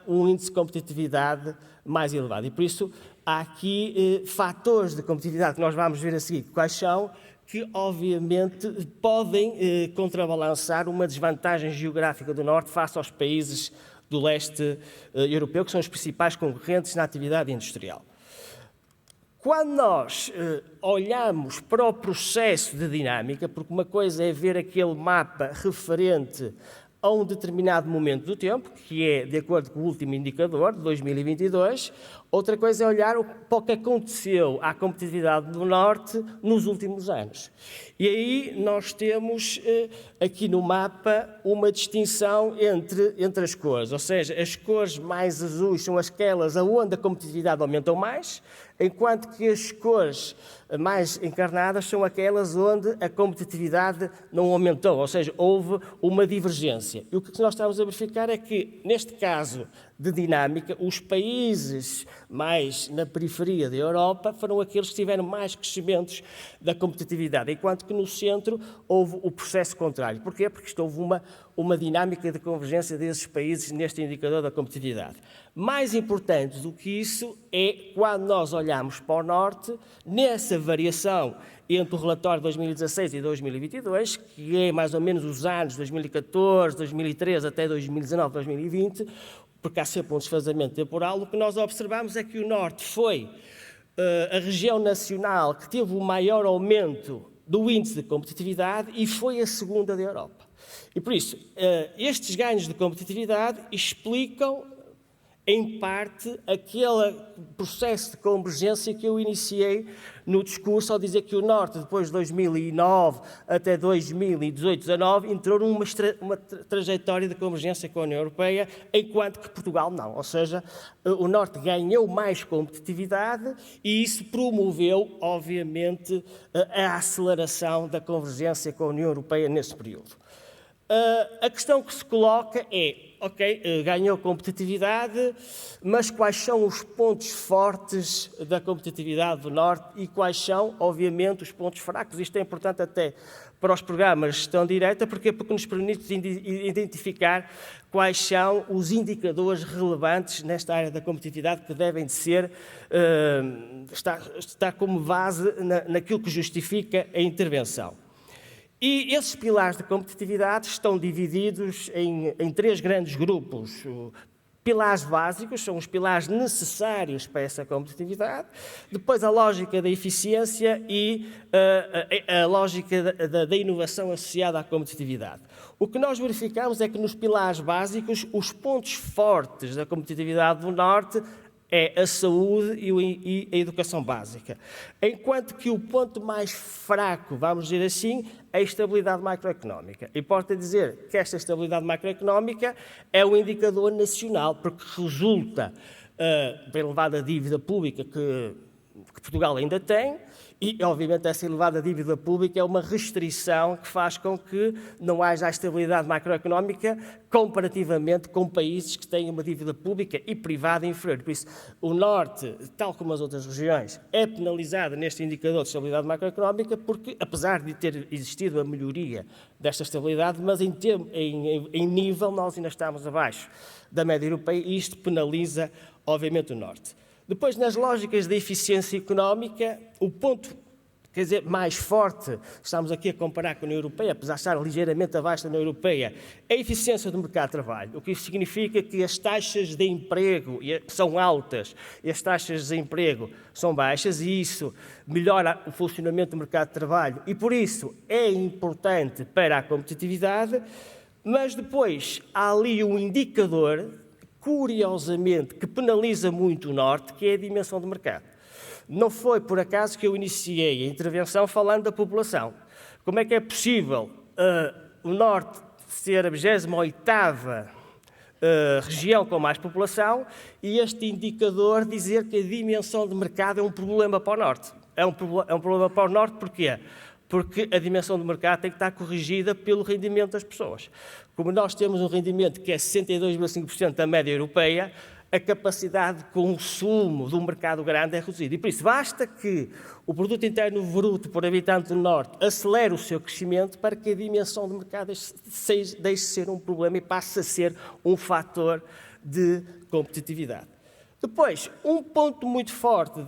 um índice de competitividade mais elevado. E, por isso, há aqui fatores de competitividade que nós vamos ver a seguir quais são, que obviamente podem contrabalançar uma desvantagem geográfica do Norte face aos países do leste europeu, que são os principais concorrentes na atividade industrial. Quando nós olhamos para o processo de dinâmica, porque uma coisa é ver aquele mapa referente a um determinado momento do tempo, que é de acordo com o último indicador, de 2022, outra coisa é olhar para o que aconteceu à competitividade do Norte nos últimos anos. E aí nós temos aqui no mapa uma distinção entre as cores, ou seja, as cores mais azuis são aquelas onde a competitividade aumentou mais, enquanto que as cores mais encarnadas são aquelas onde a competitividade não aumentou, ou seja, houve uma divergência. E o que nós estamos a verificar é que, neste caso de dinâmica, os países mais na periferia da Europa foram aqueles que tiveram mais crescimentos da competitividade, enquanto que no centro houve o processo contrário. Porquê? Porque houve uma dinâmica de convergência desses países neste indicador da competitividade. Mais importante do que isso é quando nós olhamos para o Norte, nessa variação entre o relatório de 2016 e 2022, que é mais ou menos os anos 2014, 2013 até 2019, 2020, porque há sempre um desfazamento temporal, o que nós observamos é que o Norte foi a região nacional que teve o maior aumento do índice de competitividade e foi a segunda da Europa. E por isso, estes ganhos de competitividade explicam, em parte, aquele processo de convergência que eu iniciei no discurso ao dizer que o Norte, depois de 2009 até 2018-19, entrou numa trajetória de convergência com a União Europeia, enquanto que Portugal não. Ou seja, o Norte ganhou mais competitividade e isso promoveu, obviamente, a aceleração da convergência com a União Europeia nesse período. A questão que se coloca é, ok, ganhou competitividade, mas quais são os pontos fortes da competitividade do Norte e quais são, obviamente, os pontos fracos? Isto é importante até para os programas de gestão direta, porque nos permite identificar quais são os indicadores relevantes nesta área da competitividade que devem de ser, estar como base naquilo que justifica a intervenção. E esses pilares de competitividade estão divididos em três grandes grupos. Pilares básicos, são os pilares necessários para essa competitividade. Depois a lógica da eficiência e a lógica da inovação associada à competitividade. O que nós verificamos é que nos pilares básicos, os pontos fortes da competitividade do Norte é a saúde e a educação básica. Enquanto que o ponto mais fraco, vamos dizer assim, é a estabilidade macroeconómica. Importa dizer que esta estabilidade macroeconómica é um indicador nacional, porque resulta da elevada dívida pública que Portugal ainda tem, e, obviamente, essa elevada dívida pública é uma restrição que faz com que não haja a estabilidade macroeconómica comparativamente com países que têm uma dívida pública e privada inferior. Por isso, o Norte, tal como as outras regiões, é penalizado neste indicador de estabilidade macroeconómica porque, apesar de ter existido a melhoria desta estabilidade, mas em nível nós ainda estamos abaixo da média europeia e isto penaliza, obviamente, o Norte. Depois, nas lógicas da eficiência económica, o ponto, mais forte, estamos aqui a comparar com a União Europeia, apesar de estar ligeiramente abaixo da União Europeia, é a eficiência do mercado de trabalho, o que isso significa que as taxas de emprego são altas e as taxas de desemprego são baixas e isso melhora o funcionamento do mercado de trabalho e, por isso, é importante para a competitividade, mas depois há ali um indicador curiosamente, que penaliza muito o Norte, que é a dimensão do mercado. Não foi por acaso que eu iniciei a intervenção falando da população. Como é que é possível o Norte ser a 28ª região com mais população e este indicador dizer que a dimensão de mercado é um problema para o Norte? É um problema para o Norte porquê? Porque a dimensão do mercado tem que estar corrigida pelo rendimento das pessoas. Como nós temos um rendimento que é 62,5% da média europeia, a capacidade de consumo de um mercado grande é reduzida. E por isso basta que o produto interno bruto por habitante do Norte acelere o seu crescimento para que a dimensão do mercado deixe de ser um problema e passe a ser um fator de competitividade. Depois, um ponto muito forte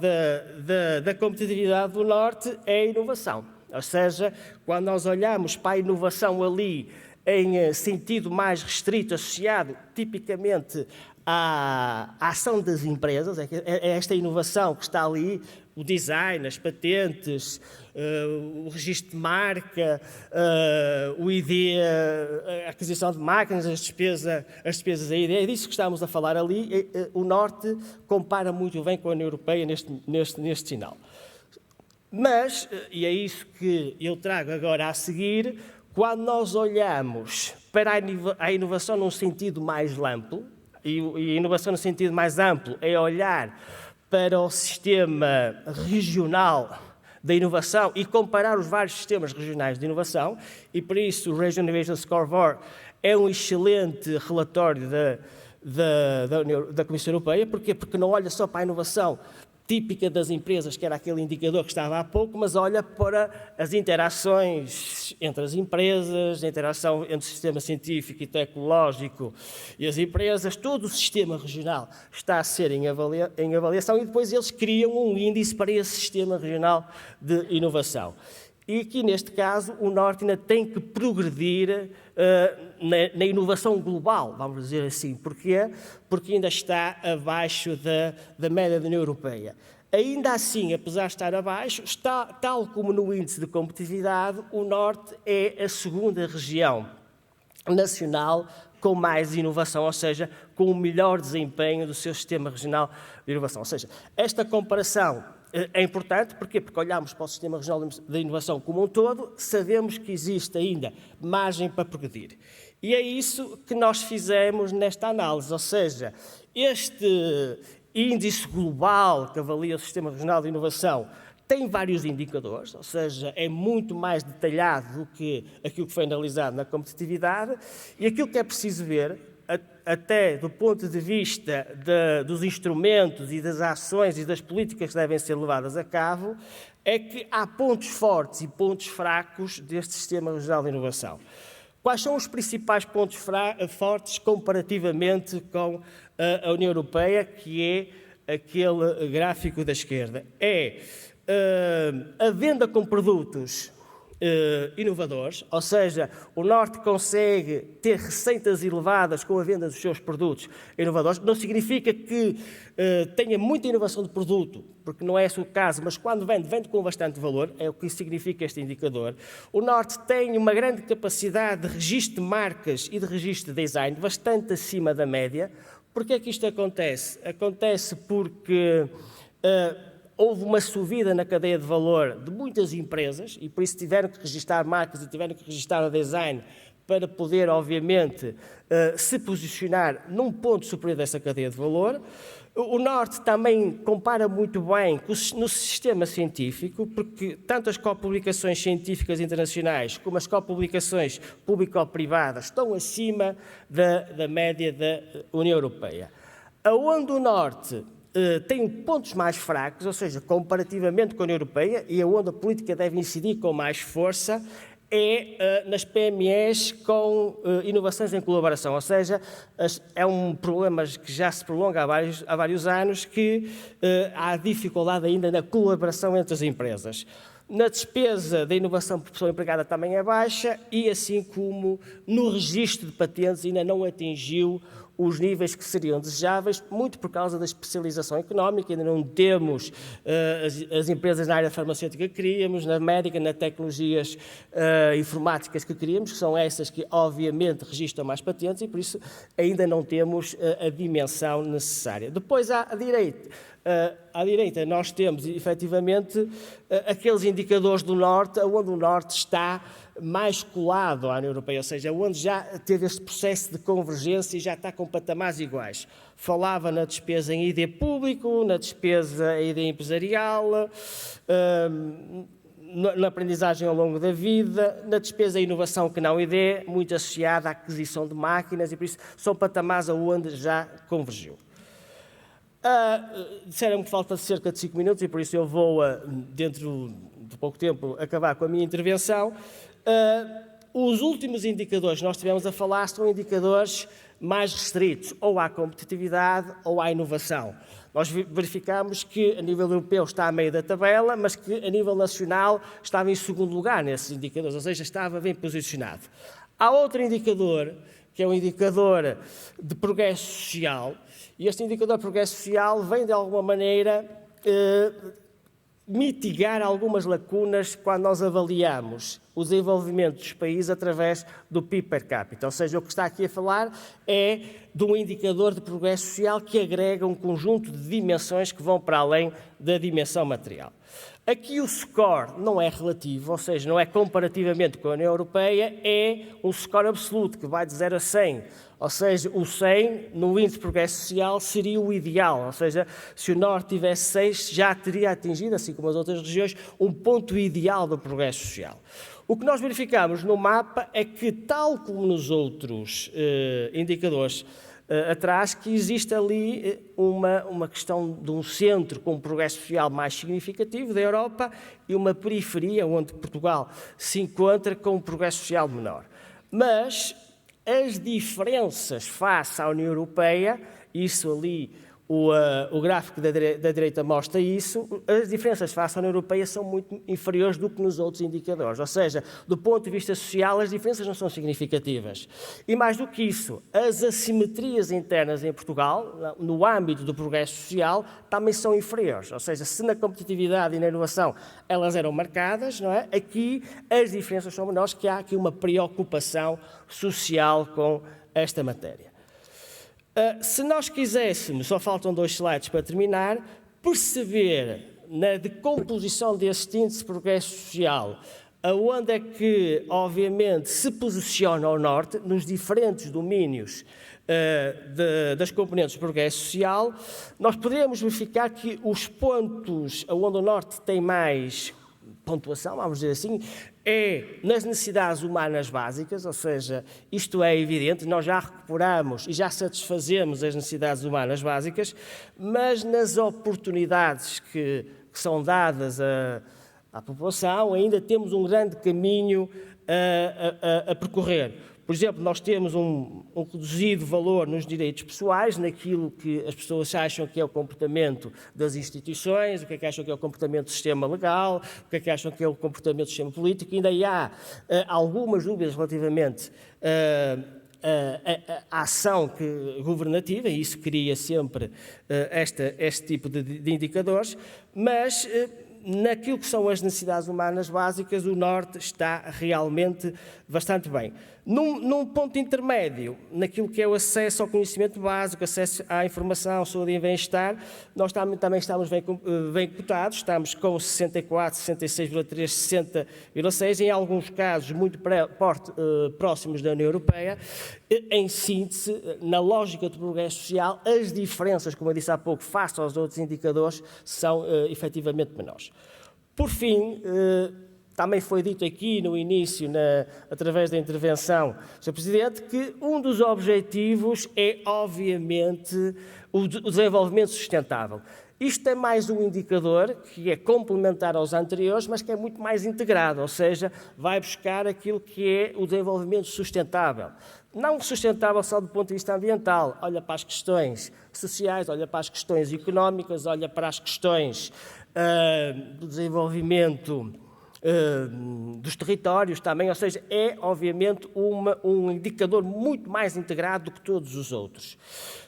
da competitividade do Norte é a inovação. Ou seja, quando nós olhamos para a inovação ali em sentido mais restrito, associado tipicamente à ação das empresas, é esta inovação que está ali, o design, as patentes, o registro de marca, o ID, a aquisição de máquinas, as despesas aí, é disso que estamos a falar ali. O Norte compara muito bem com a União Europeia neste sinal. Mas, e é isso que eu trago agora a seguir, quando nós olhamos para a inovação num sentido mais amplo, e a inovação no sentido mais amplo é olhar para o sistema regional da inovação e comparar os vários sistemas regionais de inovação, e por isso o Regional Innovation Scoreboard é um excelente relatório da Comissão Europeia. Porquê? Porque não olha só para a inovação típica das empresas, que era aquele indicador que estava há pouco, mas olha para as interações entre as empresas, a interação entre o sistema científico e tecnológico e as empresas, todo o sistema regional está a ser em avaliação e depois eles criam um índice para esse sistema regional de inovação. E aqui, neste caso, o Norte ainda tem que progredir na inovação global, vamos dizer assim. Porquê? Porque ainda está abaixo da média da União Europeia. Ainda assim, apesar de estar abaixo, tal como no índice de competitividade, o Norte é a segunda região nacional com mais inovação, ou seja, com o melhor desempenho do seu sistema regional de inovação. Ou seja, esta comparação é importante, porquê? Porque olhamos para o Sistema Regional de Inovação como um todo, sabemos que existe ainda margem para progredir. E é isso que nós fizemos nesta análise, ou seja, este índice global que avalia o Sistema Regional de Inovação tem vários indicadores, ou seja, é muito mais detalhado do que aquilo que foi analisado na competitividade, e aquilo que é preciso ver, até do ponto de vista dos instrumentos e das ações e das políticas que devem ser levadas a cabo, é que há pontos fortes e pontos fracos deste Sistema Regional de Inovação. Quais são os principais pontos fortes comparativamente com a União Europeia, que é aquele gráfico da esquerda? É a venda com produtos inovadores, ou seja, o Norte consegue ter receitas elevadas com a venda dos seus produtos inovadores. Não significa que tenha muita inovação de produto, porque não é esse o caso, mas quando vende com bastante valor, é o que significa este indicador. O Norte tem uma grande capacidade de registro de marcas e de registro de design, bastante acima da média. Porquê é que isto acontece? Acontece porque houve uma subida na cadeia de valor de muitas empresas e por isso tiveram que registrar marcas e tiveram que registrar o design para poder, obviamente, se posicionar num ponto superior dessa cadeia de valor. O Norte também compara muito bem no sistema científico, porque tanto as copublicações científicas internacionais como as copublicações público-privadas estão acima da média da União Europeia. Aonde o Norte tem pontos mais fracos, ou seja, comparativamente com a União Europeia, e aonde a política deve incidir com mais força, é nas PMEs com inovações em colaboração, ou seja, é um problema que já se prolonga há vários anos, que há dificuldade ainda na colaboração entre as empresas. Na despesa da inovação por pessoa empregada também é baixa e assim como no registro de patentes ainda não atingiu os níveis que seriam desejáveis, muito por causa da especialização económica. Ainda não temos as empresas na área farmacêutica que queríamos, na médica, nas tecnologias informáticas que queríamos, que são essas que obviamente registram mais patentes e por isso ainda não temos a dimensão necessária. Depois à direita nós temos efetivamente aqueles indicadores do Norte, onde o Norte está mais colado à União Europeia, ou seja, onde já teve este processo de convergência e já está com patamares iguais. Falava na despesa em ID público, na despesa em ID empresarial, na aprendizagem ao longo da vida, na despesa em inovação que não ID, muito associada à aquisição de máquinas e por isso são patamares onde já convergiu. Disseram-me que falta cerca de 5 minutos e por isso eu vou, dentro de pouco tempo, acabar com a minha intervenção. Os últimos indicadores que nós tivemos a falar são indicadores mais restritos, ou à competitividade ou à inovação. Nós verificamos que a nível europeu está a meio da tabela, mas que a nível nacional estava em segundo lugar nesses indicadores, ou seja, estava bem posicionado. Há outro indicador, que é um indicador de progresso social, e este indicador de progresso social vem, de alguma maneira, mitigar algumas lacunas quando nós avaliamos o desenvolvimento dos países através do PIB per capita. Ou seja, o que está aqui a falar é de um indicador de progresso social que agrega um conjunto de dimensões que vão para além da dimensão material. Aqui o score não é relativo, ou seja, não é comparativamente com a União Europeia, é um score absoluto que vai de 0 a 100. Ou seja, o 100 no índice de progresso social seria o ideal, ou seja, se o Norte tivesse 6 já teria atingido, assim como as outras regiões, um ponto ideal do progresso social. O que nós verificamos no mapa é que, tal como nos outros indicadores atrás, que existe ali uma questão de um centro com um progresso social mais significativo da Europa e uma periferia onde Portugal se encontra com um progresso social menor. Mas as diferenças face à União Europeia, isso ali, o gráfico da direita mostra isso, as diferenças face à União Europeia são muito inferiores do que nos outros indicadores. Ou seja, do ponto de vista social, as diferenças não são significativas. E mais do que isso, as assimetrias internas em Portugal, no âmbito do progresso social, também são inferiores. Ou seja, se na competitividade e na inovação elas eram marcadas, não é? Aqui as diferenças são menores, que há aqui uma preocupação social com esta matéria. Se nós quiséssemos, só faltam 2 slides para terminar, perceber na decomposição deste índice de progresso social, aonde é que, obviamente, se posiciona o Norte, nos diferentes domínios das componentes de progresso social, nós poderíamos verificar que os pontos onde o Norte tem mais pontuação, vamos dizer assim, é nas necessidades humanas básicas, ou seja, isto é evidente, nós já recuperamos e já satisfazemos as necessidades humanas básicas, mas nas oportunidades que são dadas à população ainda temos um grande caminho a percorrer. Por exemplo, nós temos um reduzido valor nos direitos pessoais, naquilo que as pessoas acham que é o comportamento das instituições, o que é que acham que é o comportamento do sistema legal, o que é que acham que é o comportamento do sistema político. Ainda há algumas dúvidas relativamente à ação governativa, e isso cria sempre este tipo de indicadores, mas naquilo que são as necessidades humanas básicas, o Norte está realmente bastante bem. Num ponto intermédio, naquilo que é o acesso ao conhecimento básico, acesso à informação, saúde e bem-estar, nós também estamos bem cotados, estamos com 64, 66,3, 60,6, em alguns casos muito próximos da União Europeia. Em síntese, na lógica do progresso social, as diferenças, como eu disse há pouco, face aos outros indicadores, são efetivamente menores. Por fim, também foi dito aqui no início, através da intervenção do Sr. Presidente, que um dos objetivos é, obviamente, o desenvolvimento sustentável. Isto é mais um indicador que é complementar aos anteriores, mas que é muito mais integrado, ou seja, vai buscar aquilo que é o desenvolvimento sustentável. Não sustentável só do ponto de vista ambiental, olha para as questões sociais, olha para as questões económicas, olha para as questões do desenvolvimento dos territórios também, ou seja, é obviamente um indicador muito mais integrado do que todos os outros.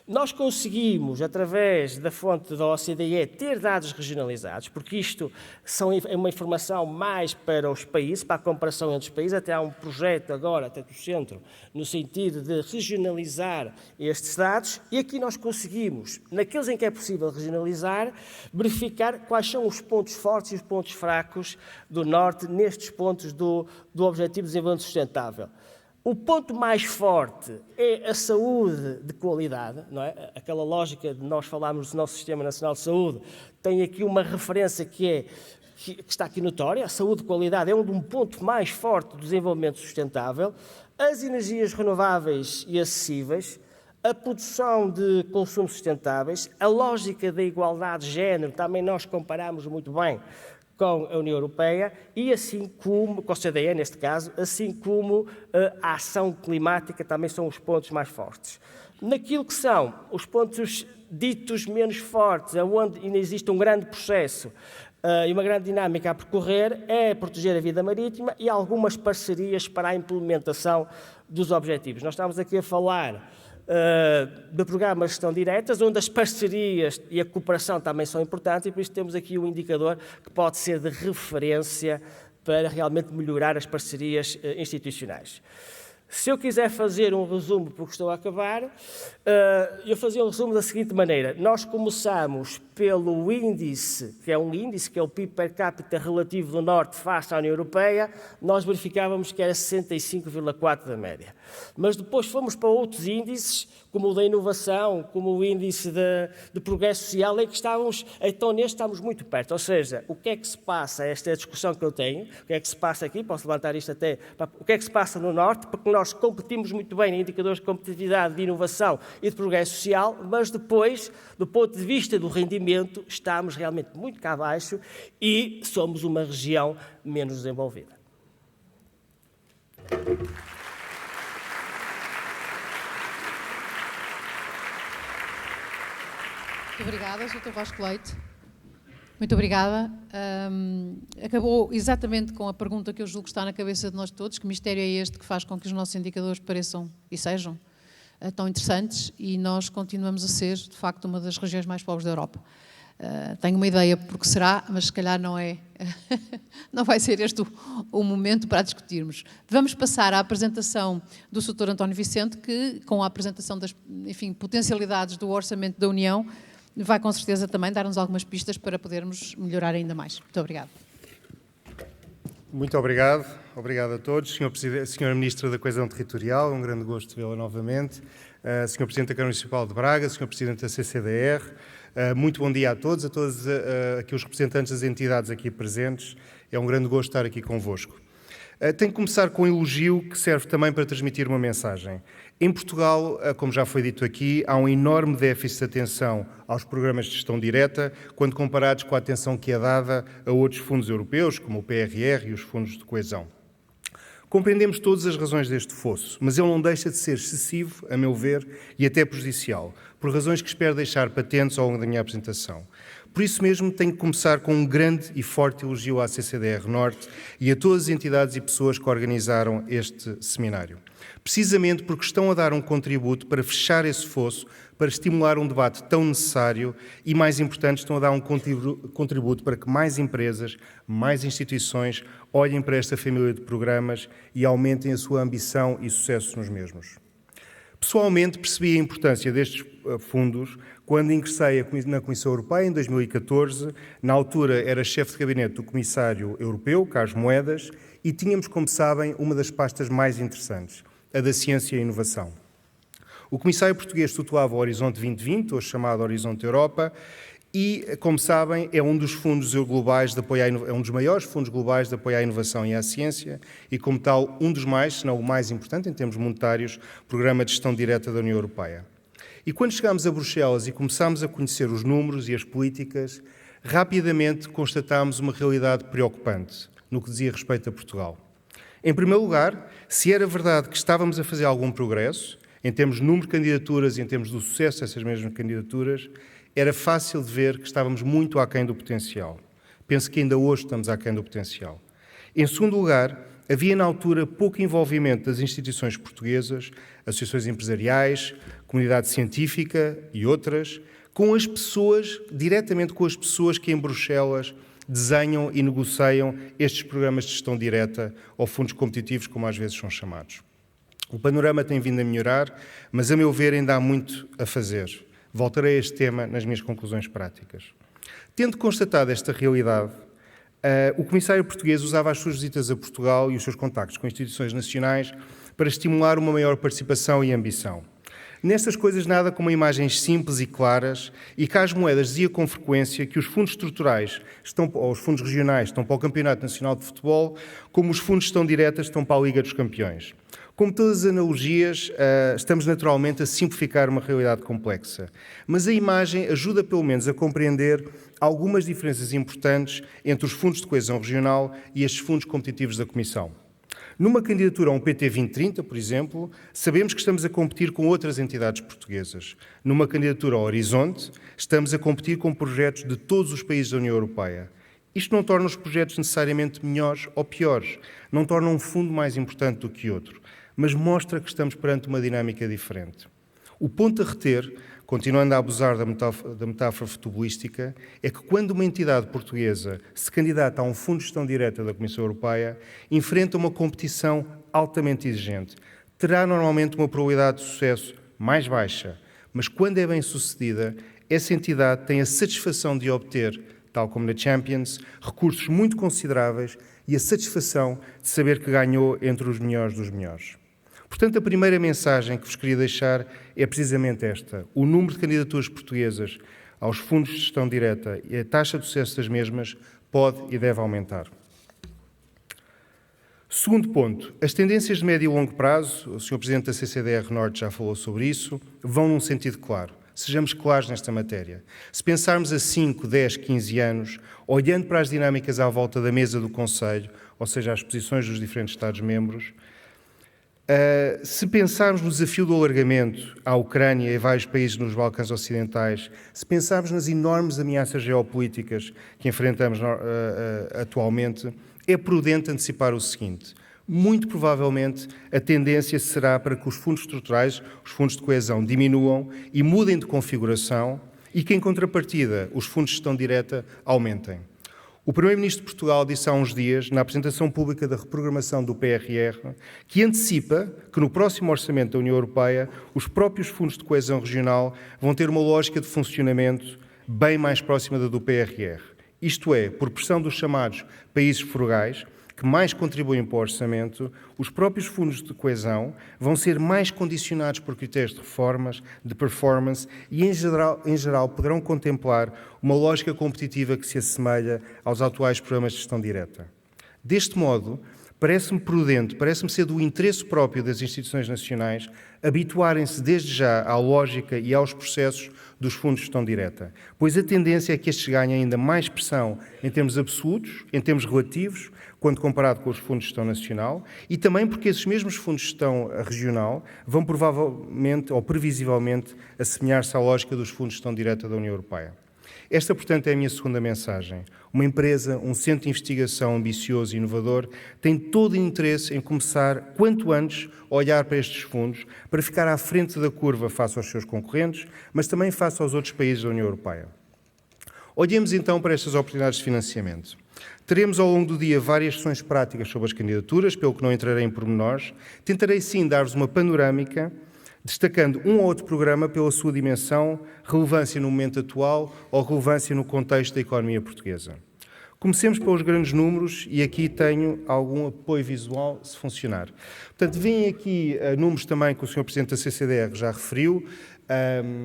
Nós conseguimos, através da fonte da OCDE, ter dados regionalizados, porque isto é uma informação mais para os países, para a comparação entre os países. Até há um projeto agora, até do Centro, no sentido de regionalizar estes dados, e aqui nós conseguimos, naqueles em que é possível regionalizar, verificar quais são os pontos fortes e os pontos fracos do Norte nestes pontos do Objetivo de Desenvolvimento Sustentável. O ponto mais forte é a saúde de qualidade, não é? Aquela lógica de nós falarmos do nosso Sistema Nacional de Saúde, tem aqui uma referência que está aqui notória. A saúde de qualidade é um ponto mais forte do desenvolvimento sustentável. As energias renováveis e acessíveis, a produção de consumos sustentáveis, a lógica da igualdade de género, também nós comparamos muito bem com a União Europeia, e assim como, com a OCDE neste caso, assim como a ação climática também são os pontos mais fortes. Naquilo que são os pontos ditos menos fortes, onde ainda existe um grande processo e uma grande dinâmica a percorrer, é proteger a vida marítima e algumas parcerias para a implementação dos objetivos. Nós estamos aqui a falar de programas de gestão diretas, onde as parcerias e a cooperação também são importantes, e por isso temos aqui um indicador que pode ser de referência para realmente melhorar as parcerias institucionais. Se eu quiser fazer um resumo, porque estou a acabar, eu fazia um resumo da seguinte maneira. Nós começamos pelo índice, que é um índice, que é o PIB per capita relativo do Norte face à União Europeia, nós verificávamos que era 65,4 da média. Mas depois fomos para outros índices, como o da inovação, como o índice de progresso social, em que então neste estamos muito perto. Ou seja, o que é que se passa, esta é a discussão que eu tenho, o que é que se passa aqui, posso levantar isto até, o que é que se passa no Norte, porque nós competimos muito bem em indicadores de competitividade, de inovação e de progresso social, mas depois, do ponto de vista do rendimento, estamos realmente muito cá abaixo e somos uma região menos desenvolvida. Muito obrigada, Sr. Vasco Leite. Muito obrigada. Acabou exatamente com a pergunta que eu julgo que está na cabeça de nós todos: que mistério é este que faz com que os nossos indicadores pareçam e sejam tão interessantes e nós continuamos a ser, de facto, uma das regiões mais pobres da Europa. Tenho uma ideia porque será, mas se calhar não é, não vai ser este o momento para discutirmos. Vamos passar à apresentação do Sr. António Vicente, que, com a apresentação das, enfim, potencialidades do Orçamento da União, vai com certeza também dar-nos algumas pistas para podermos melhorar ainda mais. Muito obrigada. Muito obrigado. Obrigado a todos. Sra. Ministra da Coesão Territorial, um grande gosto vê-la novamente. Sr. Presidente da Câmara Municipal de Braga, Sr. Presidente da CCDR, muito bom dia a todos aqui os representantes das entidades aqui presentes. É um grande gosto estar aqui convosco. Tenho que começar com um elogio que serve também para transmitir uma mensagem. Em Portugal, como já foi dito aqui, há um enorme déficit de atenção aos programas de gestão direta, quando comparados com a atenção que é dada a outros fundos europeus, como o PRR e os fundos de coesão. Compreendemos todas as razões deste fosso, mas ele não deixa de ser excessivo, a meu ver, e até prejudicial, por razões que espero deixar patentes ao longo da minha apresentação. Por isso mesmo, tenho que começar com um grande e forte elogio à CCDR Norte e a todas as entidades e pessoas que organizaram este seminário. Precisamente porque estão a dar um contributo para fechar esse fosso, para estimular um debate tão necessário e, mais importante, estão a dar um contributo para que mais empresas, mais instituições olhem para esta família de programas e aumentem a sua ambição e sucesso nos mesmos. Pessoalmente, percebi a importância destes fundos quando ingressei na Comissão Europeia em 2014. Na altura era chefe de gabinete do Comissário Europeu, Carlos Moedas, e tínhamos, como sabem, uma das pastas mais interessantes, a da Ciência e Inovação. O Comissário português tutelava o Horizonte 2020, hoje chamado Horizonte Europa, e, como sabem, é um dos fundos globais de apoio é um dos maiores fundos globais de apoio à inovação e à ciência e, como tal, um dos mais, se não o mais importante em termos monetários, programa de gestão direta da União Europeia. E quando chegámos a Bruxelas e começámos a conhecer os números e as políticas, rapidamente constatámos uma realidade preocupante no que dizia respeito a Portugal. Em primeiro lugar, se era verdade que estávamos a fazer algum progresso, em termos de número de candidaturas e em termos do sucesso dessas mesmas candidaturas, era fácil de ver que estávamos muito aquém do potencial. Penso que ainda hoje estamos aquém do potencial. Em segundo lugar, havia na altura pouco envolvimento das instituições portuguesas, associações empresariais, comunidade científica e outras, com as pessoas, diretamente com as pessoas que em Bruxelas desenham e negociam estes programas de gestão direta ou fundos competitivos, como às vezes são chamados. O panorama tem vindo a melhorar, mas a meu ver ainda há muito a fazer. Voltarei a este tema nas minhas conclusões práticas. Tendo constatado esta realidade, o Comissário português usava as suas visitas a Portugal e os seus contactos com instituições nacionais para estimular uma maior participação e ambição. Nestas coisas nada como imagens simples e claras, e Carlos Moedas dizia com frequência que os fundos estruturais, ou os fundos regionais, estão para o Campeonato Nacional de Futebol, como os fundos de gestão direta estão para a Liga dos Campeões. Como todas as analogias, estamos naturalmente a simplificar uma realidade complexa, mas a imagem ajuda pelo menos a compreender algumas diferenças importantes entre os fundos de coesão regional e estes fundos competitivos da Comissão. Numa candidatura a um PT 2030, por exemplo, sabemos que estamos a competir com outras entidades portuguesas. Numa candidatura ao Horizonte, estamos a competir com projetos de todos os países da União Europeia. Isto não torna os projetos necessariamente melhores ou piores, não torna um fundo mais importante do que outro, mas mostra que estamos perante uma dinâmica diferente. O ponto a reter, continuando a abusar da metáfora futebolística, é que quando uma entidade portuguesa se candidata a um fundo de gestão direta da Comissão Europeia, enfrenta uma competição altamente exigente. Terá normalmente uma probabilidade de sucesso mais baixa, mas quando é bem sucedida, essa entidade tem a satisfação de obter, tal como na Champions, recursos muito consideráveis e a satisfação de saber que ganhou entre os melhores dos melhores. Portanto, a primeira mensagem que vos queria deixar é precisamente esta. O número de candidaturas portuguesas aos fundos de gestão direta e a taxa de sucesso das mesmas pode e deve aumentar. Segundo ponto, as tendências de médio e longo prazo, o Sr. Presidente da CCDR Norte já falou sobre isso, vão num sentido claro. Sejamos claros nesta matéria. Se pensarmos a 5, 10, 15 anos, olhando para as dinâmicas à volta da mesa do Conselho, ou seja, as posições dos diferentes Estados-membros, se pensarmos no desafio do alargamento à Ucrânia e a vários países nos Balcãs Ocidentais, se pensarmos nas enormes ameaças geopolíticas que enfrentamos atualmente, é prudente antecipar o seguinte. Muito provavelmente a tendência será para que os fundos estruturais, os fundos de coesão, diminuam e mudem de configuração e que, em contrapartida, os fundos de gestão direta aumentem. O Primeiro-Ministro de Portugal disse há uns dias, na apresentação pública da reprogramação do PRR, que antecipa que no próximo orçamento da União Europeia os próprios fundos de coesão regional vão ter uma lógica de funcionamento bem mais próxima da do PRR. Isto é, por pressão dos chamados países frugais, que mais contribuem para o orçamento, os próprios fundos de coesão vão ser mais condicionados por critérios de reformas, de performance e, em geral, poderão contemplar uma lógica competitiva que se assemelha aos atuais programas de gestão direta. Deste modo, parece-me prudente, parece-me ser do interesse próprio das instituições nacionais habituarem-se desde já à lógica e aos processos dos fundos de gestão direta, pois a tendência é que estes ganhem ainda mais pressão em termos absolutos, em termos relativos, quando comparado com os fundos de gestão nacional, e também porque esses mesmos fundos de gestão regional vão provavelmente ou previsivelmente assemelhar-se à lógica dos fundos de gestão direta da União Europeia. Esta, portanto, é a minha segunda mensagem. Uma empresa, um centro de investigação ambicioso e inovador, tem todo o interesse em começar, quanto antes, a olhar para estes fundos, para ficar à frente da curva face aos seus concorrentes, mas também face aos outros países da União Europeia. Olhemos então para estas oportunidades de financiamento. Teremos ao longo do dia várias sessões práticas sobre as candidaturas, pelo que não entrarei em pormenores. Tentarei sim dar-vos uma panorâmica, destacando um ou outro programa pela sua dimensão, relevância no momento atual ou relevância no contexto da economia portuguesa. Comecemos pelos grandes números e aqui tenho algum apoio visual, se funcionar. Portanto, vêm aqui números também que o Sr. Presidente da CCDR já referiu.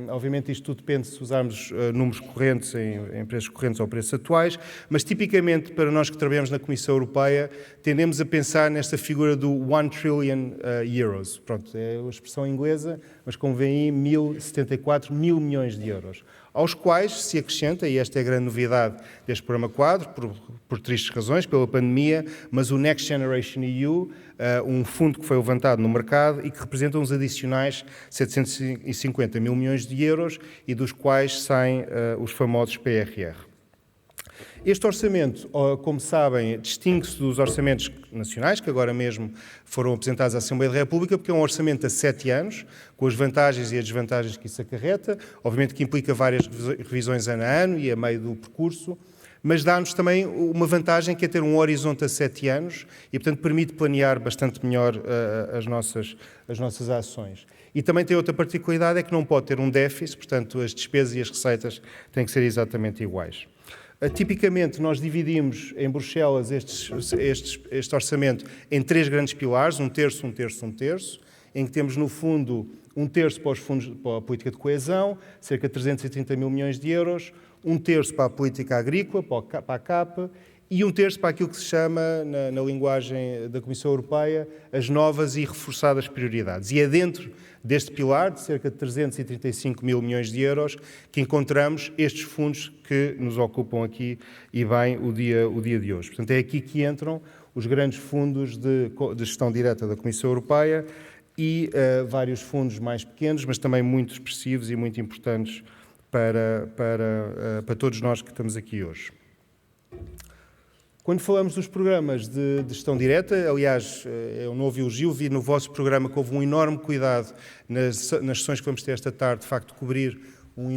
Obviamente isto tudo depende se usarmos números correntes em preços correntes ou preços atuais, mas tipicamente para nós que trabalhamos na Comissão Europeia tendemos a pensar nesta figura do 1 trillion euros. Pronto, é a expressão inglesa, mas como vem aí, 1.074 mil milhões de euros, aos quais se acrescenta, e esta é a grande novidade deste programa quadro, por tristes razões, pela pandemia, mas o Next Generation EU, um fundo que foi levantado no mercado e que representa uns adicionais 750 mil milhões de euros e dos quais saem os famosos PRR. Este orçamento, como sabem, distingue-se dos orçamentos nacionais, que agora mesmo foram apresentados à Assembleia da República, porque é um orçamento a 7 anos, com as vantagens e as desvantagens que isso acarreta, obviamente que implica várias revisões ano a ano e a meio do percurso, mas dá-nos também uma vantagem que é ter um horizonte a 7 anos e, portanto, permite planear bastante melhor as nossas ações. E também tem outra particularidade, é que não pode ter um déficit, portanto, as despesas e as receitas têm que ser exatamente iguais. Tipicamente, nós dividimos em Bruxelas este orçamento em 3 grandes pilares, um terço, em que temos, no fundo, um terço para a política de coesão, cerca de 330 mil milhões de euros, um terço para a política agrícola, para a CAP, e um terço para aquilo que se chama, na linguagem da Comissão Europeia, as novas e reforçadas prioridades. E é dentro deste pilar, de cerca de 335 mil milhões de euros, que encontramos estes fundos que nos ocupam aqui e bem o dia de hoje. Portanto, é aqui que entram os grandes fundos de gestão direta da Comissão Europeia e vários fundos mais pequenos, mas também muito expressivos e muito importantes para todos nós que estamos aqui hoje. Quando falamos dos programas de gestão direta, aliás, é um novo elogio, vi no vosso programa que houve um enorme cuidado nas sessões que vamos ter esta tarde, de facto, cobrir uma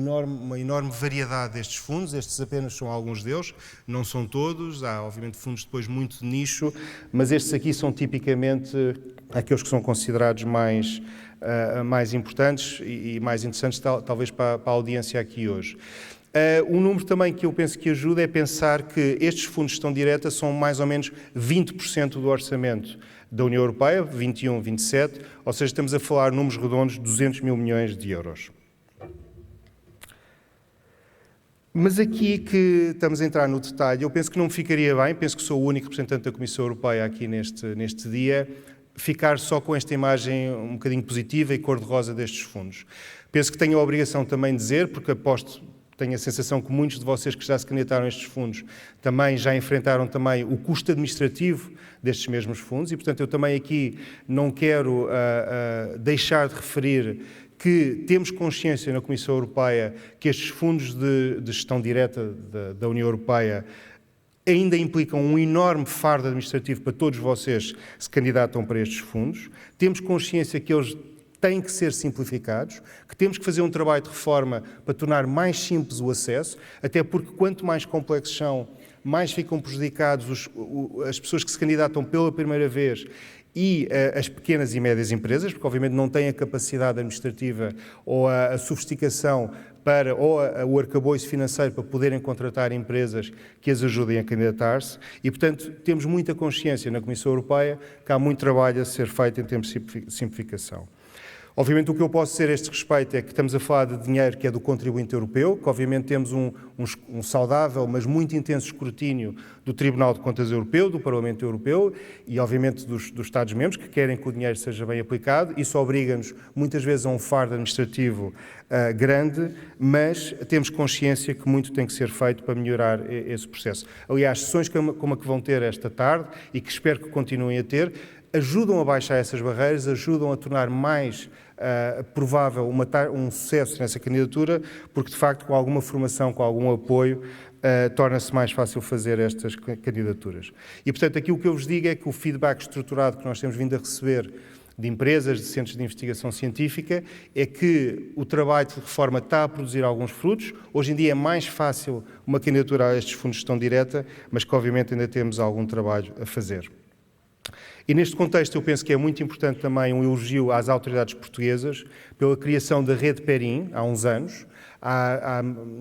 enorme variedade destes fundos. Estes apenas são alguns deles, não são todos, há obviamente fundos depois muito de nicho, mas estes aqui são tipicamente aqueles que são considerados mais importantes e mais interessantes, talvez para a audiência aqui hoje. Um número também que eu penso que ajuda é pensar que estes fundos de gestão direta são mais ou menos 20% do orçamento da União Europeia, 21, 27, ou seja, estamos a falar números redondos de 200 mil milhões de euros. Mas aqui que estamos a entrar no detalhe, eu penso que não me ficaria bem, penso que sou o único representante da Comissão Europeia aqui neste dia, ficar só com esta imagem um bocadinho positiva e cor-de-rosa destes fundos. Penso que tenho a obrigação também de dizer, porque tenho a sensação que muitos de vocês que já se candidataram a estes fundos também já enfrentaram também o custo administrativo destes mesmos fundos e, portanto, eu também aqui não quero deixar de referir que temos consciência na Comissão Europeia que estes fundos de gestão direta da União Europeia ainda implicam um enorme fardo administrativo para todos vocês que se candidatam para estes fundos. Temos consciência que eles têm que ser simplificados, que temos que fazer um trabalho de reforma para tornar mais simples o acesso, até porque quanto mais complexos são, mais ficam prejudicados as pessoas que se candidatam pela primeira vez e as pequenas e médias empresas, porque obviamente não têm a capacidade administrativa ou a sofisticação ou o arcabouço financeiro para poderem contratar empresas que as ajudem a candidatar-se e, portanto, temos muita consciência na Comissão Europeia que há muito trabalho a ser feito em termos de simplificação. Obviamente, o que eu posso dizer a este respeito é que estamos a falar de dinheiro que é do contribuinte europeu, que obviamente temos um saudável, mas muito intenso escrutínio do Tribunal de Contas Europeu, do Parlamento Europeu e, obviamente, dos Estados-membros que querem que o dinheiro seja bem aplicado. Isso obriga-nos, muitas vezes, a um fardo administrativo grande, mas temos consciência que muito tem que ser feito para melhorar esse processo. Aliás, sessões como a que vão ter esta tarde e que espero que continuem a ter, ajudam a baixar essas barreiras, ajudam a tornar mais provável um sucesso nessa candidatura, porque, de facto, com alguma formação, com algum apoio, torna-se mais fácil fazer estas candidaturas. E, portanto, aqui o que eu vos digo é que o feedback estruturado que nós temos vindo a receber de empresas, de centros de investigação científica, é que o trabalho de reforma está a produzir alguns frutos. Hoje em dia é mais fácil uma candidatura a estes fundos de gestão direta, mas que, obviamente, ainda temos algum trabalho a fazer. E neste contexto eu penso que é muito importante também um elogio às autoridades portuguesas pela criação da Rede Perim, há uns anos,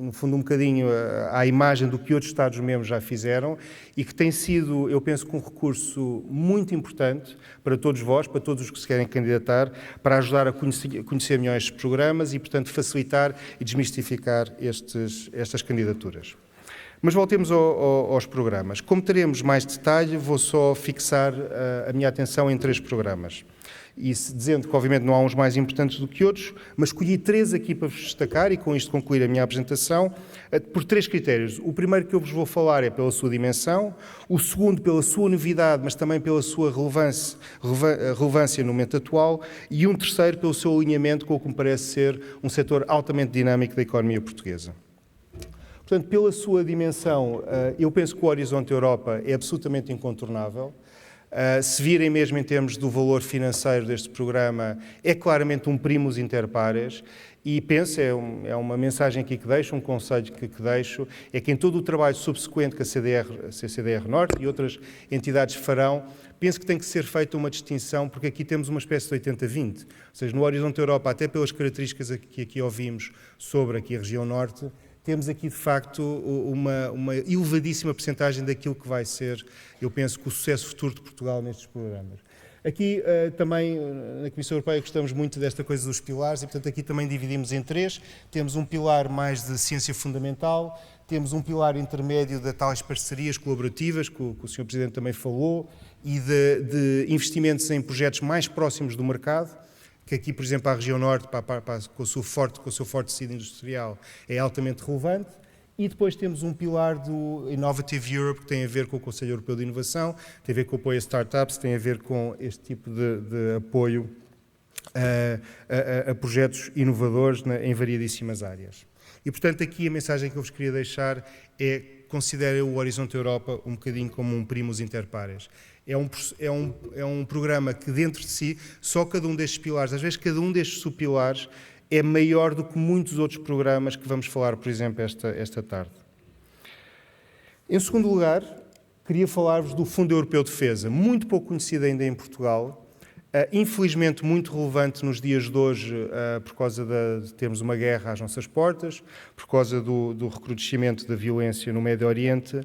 no fundo um bocadinho à imagem do que outros Estados-membros já fizeram e que tem sido, eu penso, um recurso muito importante para todos vós, para todos os que se querem candidatar, para ajudar a conhecer melhor estes programas e, portanto, facilitar e desmistificar estas candidaturas. Mas voltemos aos programas. Como teremos mais detalhe, vou só fixar a minha atenção em 3 programas. E dizendo que, obviamente, não há uns mais importantes do que outros, mas escolhi 3 aqui para vos destacar e com isto concluir a minha apresentação, por 3 critérios. O primeiro que eu vos vou falar é pela sua dimensão, o segundo pela sua novidade, mas também pela sua relevância no momento atual, e um terceiro pelo seu alinhamento com o que me parece ser um setor altamente dinâmico da economia portuguesa. Portanto, pela sua dimensão, eu penso que o Horizonte Europa é absolutamente incontornável. Se virem mesmo em termos do valor financeiro deste programa, é claramente um primus inter pares e penso, é uma mensagem aqui que deixo, um conselho que deixo, é que em todo o trabalho subsequente que a CCDR Norte e outras entidades farão, penso que tem que ser feita uma distinção, porque aqui temos uma espécie de 80-20, ou seja, no Horizonte Europa, até pelas características que aqui ouvimos sobre aqui a região Norte, temos aqui, de facto, uma elevadíssima percentagem daquilo que vai ser, eu penso, que o sucesso futuro de Portugal nestes programas. Aqui, também, na Comissão Europeia, gostamos muito desta coisa dos pilares e, portanto, aqui também dividimos em 3. Temos um pilar mais de ciência fundamental, temos um pilar intermédio de tais parcerias colaborativas, que o Sr. Presidente também falou, e de investimentos em projetos mais próximos do mercado, que aqui, por exemplo, a região Norte, com o seu forte tecido industrial, é altamente relevante. E depois temos um pilar do Innovative Europe, que tem a ver com o Conselho Europeu de Inovação, tem a ver com o apoio a startups, tem a ver com este tipo de apoio a projetos inovadores em variedíssimas áreas. E, portanto, aqui a mensagem que eu vos queria deixar é: considerem o Horizonte Europa um bocadinho como um primus inter pares. É um programa que, dentro de si, só cada um destes pilares, às vezes cada um destes subpilares, é maior do que muitos outros programas que vamos falar, por exemplo, esta tarde. Em segundo lugar, queria falar-vos do Fundo Europeu de Defesa, muito pouco conhecido ainda em Portugal, infelizmente muito relevante nos dias de hoje, por causa de termos uma guerra às nossas portas, por causa do recrudescimento da violência no Médio Oriente.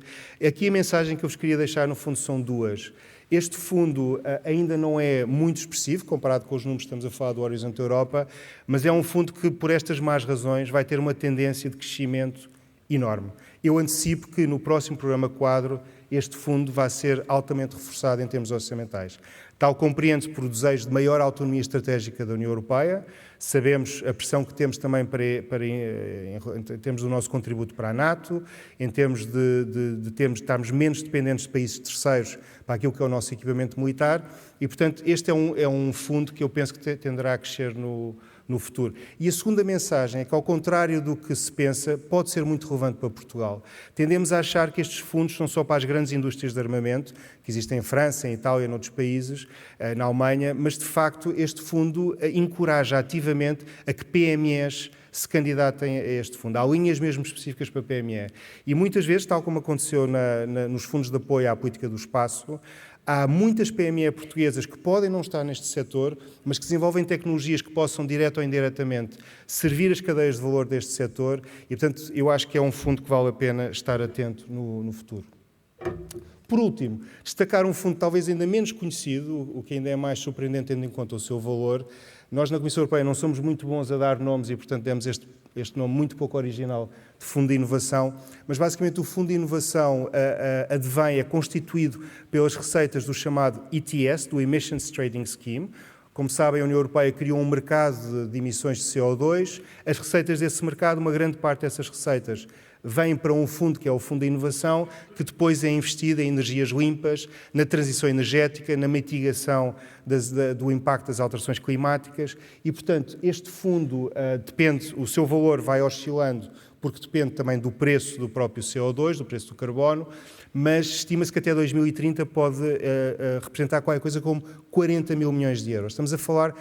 Aqui a mensagem que eu vos queria deixar, no fundo, são duas. Este fundo ainda não é muito expressivo, comparado com os números que estamos a falar do Horizonte Europa, mas é um fundo que, por estas más razões, vai ter uma tendência de crescimento enorme. Eu antecipo que no próximo programa quadro este fundo vai ser altamente reforçado em termos orçamentais. Tal compreende-se por o desejo de maior autonomia estratégica da União Europeia. Sabemos a pressão que temos também em termos do nosso contributo para a NATO, em termos de estarmos menos dependentes de países terceiros para aquilo que é o nosso equipamento militar e, portanto, este é um fundo que eu penso que tenderá a crescer no futuro. E a segunda mensagem é que, ao contrário do que se pensa, pode ser muito relevante para Portugal. Tendemos a achar que estes fundos são só para as grandes indústrias de armamento, que existem em França, em Itália, noutros países, na Alemanha, mas, de facto, este fundo encoraja ativamente a que PMEs se candidatem a este fundo. Há linhas mesmo específicas para PME. E muitas vezes, tal como aconteceu nos fundos de apoio à política do espaço, há muitas PME portuguesas que podem não estar neste setor, mas que desenvolvem tecnologias que possam, direto ou indiretamente, servir as cadeias de valor deste setor e, portanto, eu acho que é um fundo que vale a pena estar atento no futuro. Por último, destacar um fundo talvez ainda menos conhecido, o que ainda é mais surpreendente tendo em conta o seu valor. Nós, na Comissão Europeia, não somos muito bons a dar nomes e, portanto, demos este nome muito pouco original de Fundo de Inovação, mas basicamente o Fundo de Inovação é constituído pelas receitas do chamado ETS, do Emissions Trading Scheme. Como sabem, a União Europeia criou um mercado de emissões de CO2. As receitas desse mercado, uma grande parte dessas receitas, vem para um fundo que é o Fundo de Inovação, que depois é investido em energias limpas, na transição energética, na mitigação do impacto das alterações climáticas e, portanto, este fundo o seu valor vai oscilando porque depende também do preço do próprio CO2, do preço do carbono, mas estima-se que até 2030 pode representar qualquer coisa como 40 mil milhões de euros. Estamos a falar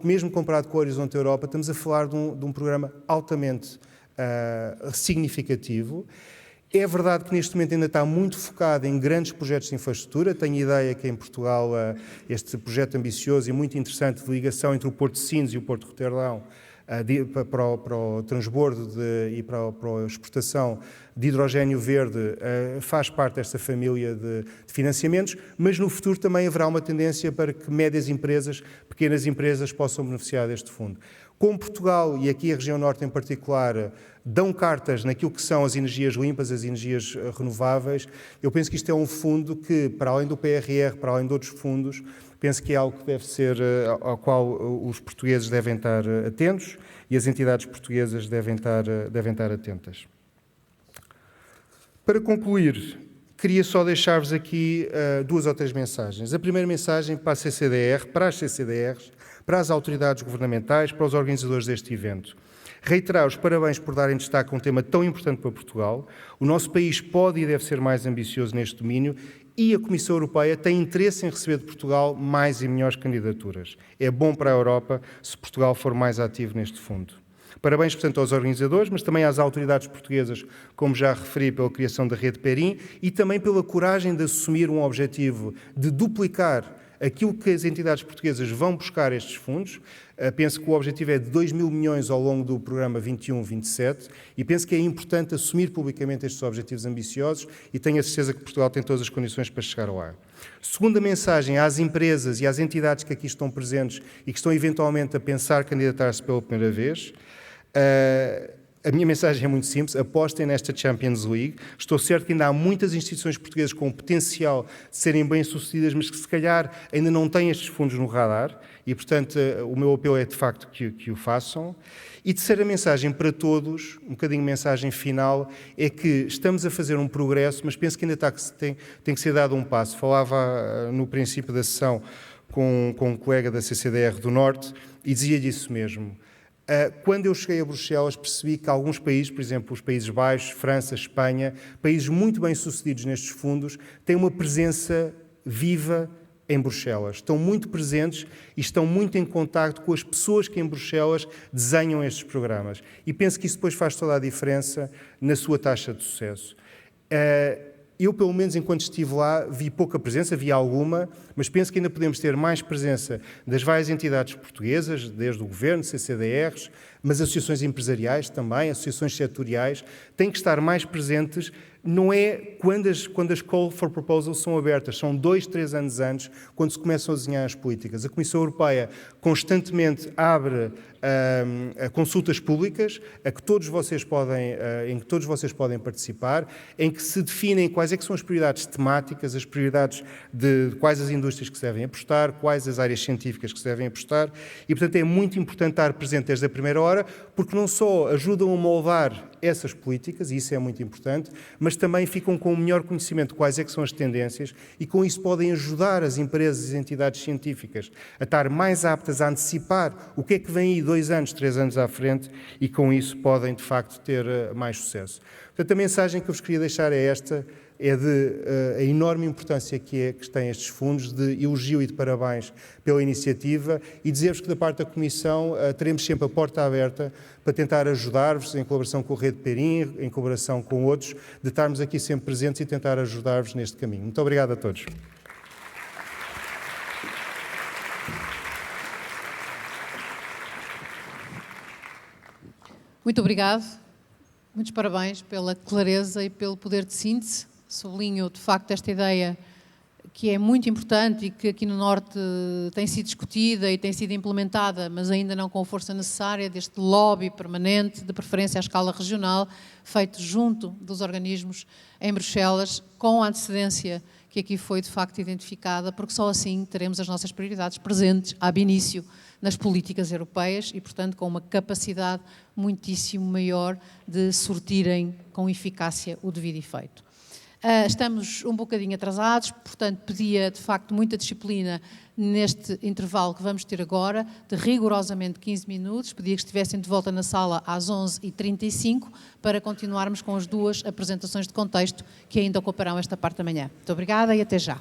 mesmo comparado com o Horizonte Europa, estamos a falar de um programa altamente significativo. É verdade que neste momento ainda está muito focado em grandes projetos de infraestrutura. Tenho ideia que em Portugal este projeto ambicioso e muito interessante de ligação entre o Porto de Sines e o Porto de Roterdão para o transbordo e para a exportação de hidrogénio verde faz parte desta família de financiamentos, mas no futuro também haverá uma tendência para que médias empresas, pequenas empresas possam beneficiar deste fundo. Como Portugal, e aqui a região norte em particular, dão cartas naquilo que são as energias limpas, as energias renováveis, eu penso que isto é um fundo que, para além do PRR, para além de outros fundos, penso que é algo que deve ser, ao qual os portugueses devem estar atentos e as entidades portuguesas devem estar atentas. Para concluir, queria só deixar-vos aqui duas ou três mensagens. A primeira mensagem para a CCDR, para as CCDRs, para as autoridades governamentais, para os organizadores deste evento. Reiterar os parabéns por darem destaque a um tema tão importante para Portugal. O nosso país pode e deve ser mais ambicioso neste domínio e a Comissão Europeia tem interesse em receber de Portugal mais e melhores candidaturas. É bom para a Europa se Portugal for mais ativo neste fundo. Parabéns, portanto, aos organizadores, mas também às autoridades portuguesas, como já referi, pela criação da Rede Perim e também pela coragem de assumir um objetivo de duplicar aquilo que as entidades portuguesas vão buscar estes fundos. Penso que o objetivo é de 2 mil milhões ao longo do programa 21-27 e penso que é importante assumir publicamente estes objetivos ambiciosos e tenho a certeza que Portugal tem todas as condições para chegar lá. Segunda mensagem às empresas e às entidades que aqui estão presentes e que estão eventualmente a pensar candidatar-se pela primeira vez. A minha mensagem é muito simples, apostem nesta Champions League. Estou certo que ainda há muitas instituições portuguesas com o potencial de serem bem-sucedidas, mas que se calhar ainda não têm estes fundos no radar e, portanto, o meu apelo é de facto que o façam. E terceira mensagem para todos, um bocadinho mensagem final, é que estamos a fazer um progresso, mas penso que ainda tem que ser dado um passo. Falava no princípio da sessão com um colega da CCDR do Norte e dizia-lhe isso mesmo. Quando eu cheguei a Bruxelas, percebi que alguns países, por exemplo, os Países Baixos, França, Espanha, países muito bem-sucedidos nestes fundos, têm uma presença viva em Bruxelas. Estão muito presentes e estão muito em contacto com as pessoas que em Bruxelas desenham estes programas. E penso que isso depois faz toda a diferença na sua taxa de sucesso. Eu, pelo menos, enquanto estive lá, vi pouca presença, vi alguma, mas penso que ainda podemos ter mais presença das várias entidades portuguesas, desde o Governo, CCDRs, mas associações empresariais também, associações setoriais, têm que estar mais presentes. Não é quando as call for proposals são abertas, são 2, 3 anos antes, quando se começam a desenhar as políticas. A Comissão Europeia constantemente abre consultas públicas em que todos vocês podem participar, em que se definem quais é que são as prioridades temáticas, as prioridades de quais as indústrias que se devem apostar, quais as áreas científicas que se devem apostar, e, portanto, é muito importante estar presente desde a primeira hora, porque não só ajudam a moldar essas políticas, e isso é muito importante, mas também ficam com o melhor conhecimento de quais é que são as tendências e com isso podem ajudar as empresas e as entidades científicas a estar mais aptas a antecipar o que é que vem aí 2 anos, 3 anos à frente e com isso podem, de facto, ter mais sucesso. Portanto, a mensagem que eu vos queria deixar é esta, é de a enorme importância que têm estes fundos, de elogio e de parabéns pela iniciativa e dizer-vos que da parte da Comissão teremos sempre a porta aberta para tentar ajudar-vos em colaboração com o Rede Perim, em colaboração com outros, de estarmos aqui sempre presentes e tentar ajudar-vos neste caminho. Muito obrigado a todos. Muito obrigado. Muitos parabéns pela clareza e pelo poder de síntese. Sublinho, de facto, esta ideia que é muito importante e que aqui no Norte tem sido discutida e tem sido implementada, mas ainda não com a força necessária, deste lobby permanente, de preferência à escala regional, feito junto dos organismos em Bruxelas, com a antecedência que aqui foi, de facto, identificada, porque só assim teremos as nossas prioridades presentes, ab início, nas políticas europeias e, portanto, com uma capacidade muitíssimo maior de sortirem com eficácia o devido efeito. Estamos um bocadinho atrasados, portanto, pedia, de facto, muita disciplina neste intervalo que vamos ter agora, de rigorosamente 15 minutos. Pedia que estivessem de volta na sala às 11h35 para continuarmos com as 2 apresentações de contexto que ainda ocuparão esta parte da manhã. Muito obrigada e até já.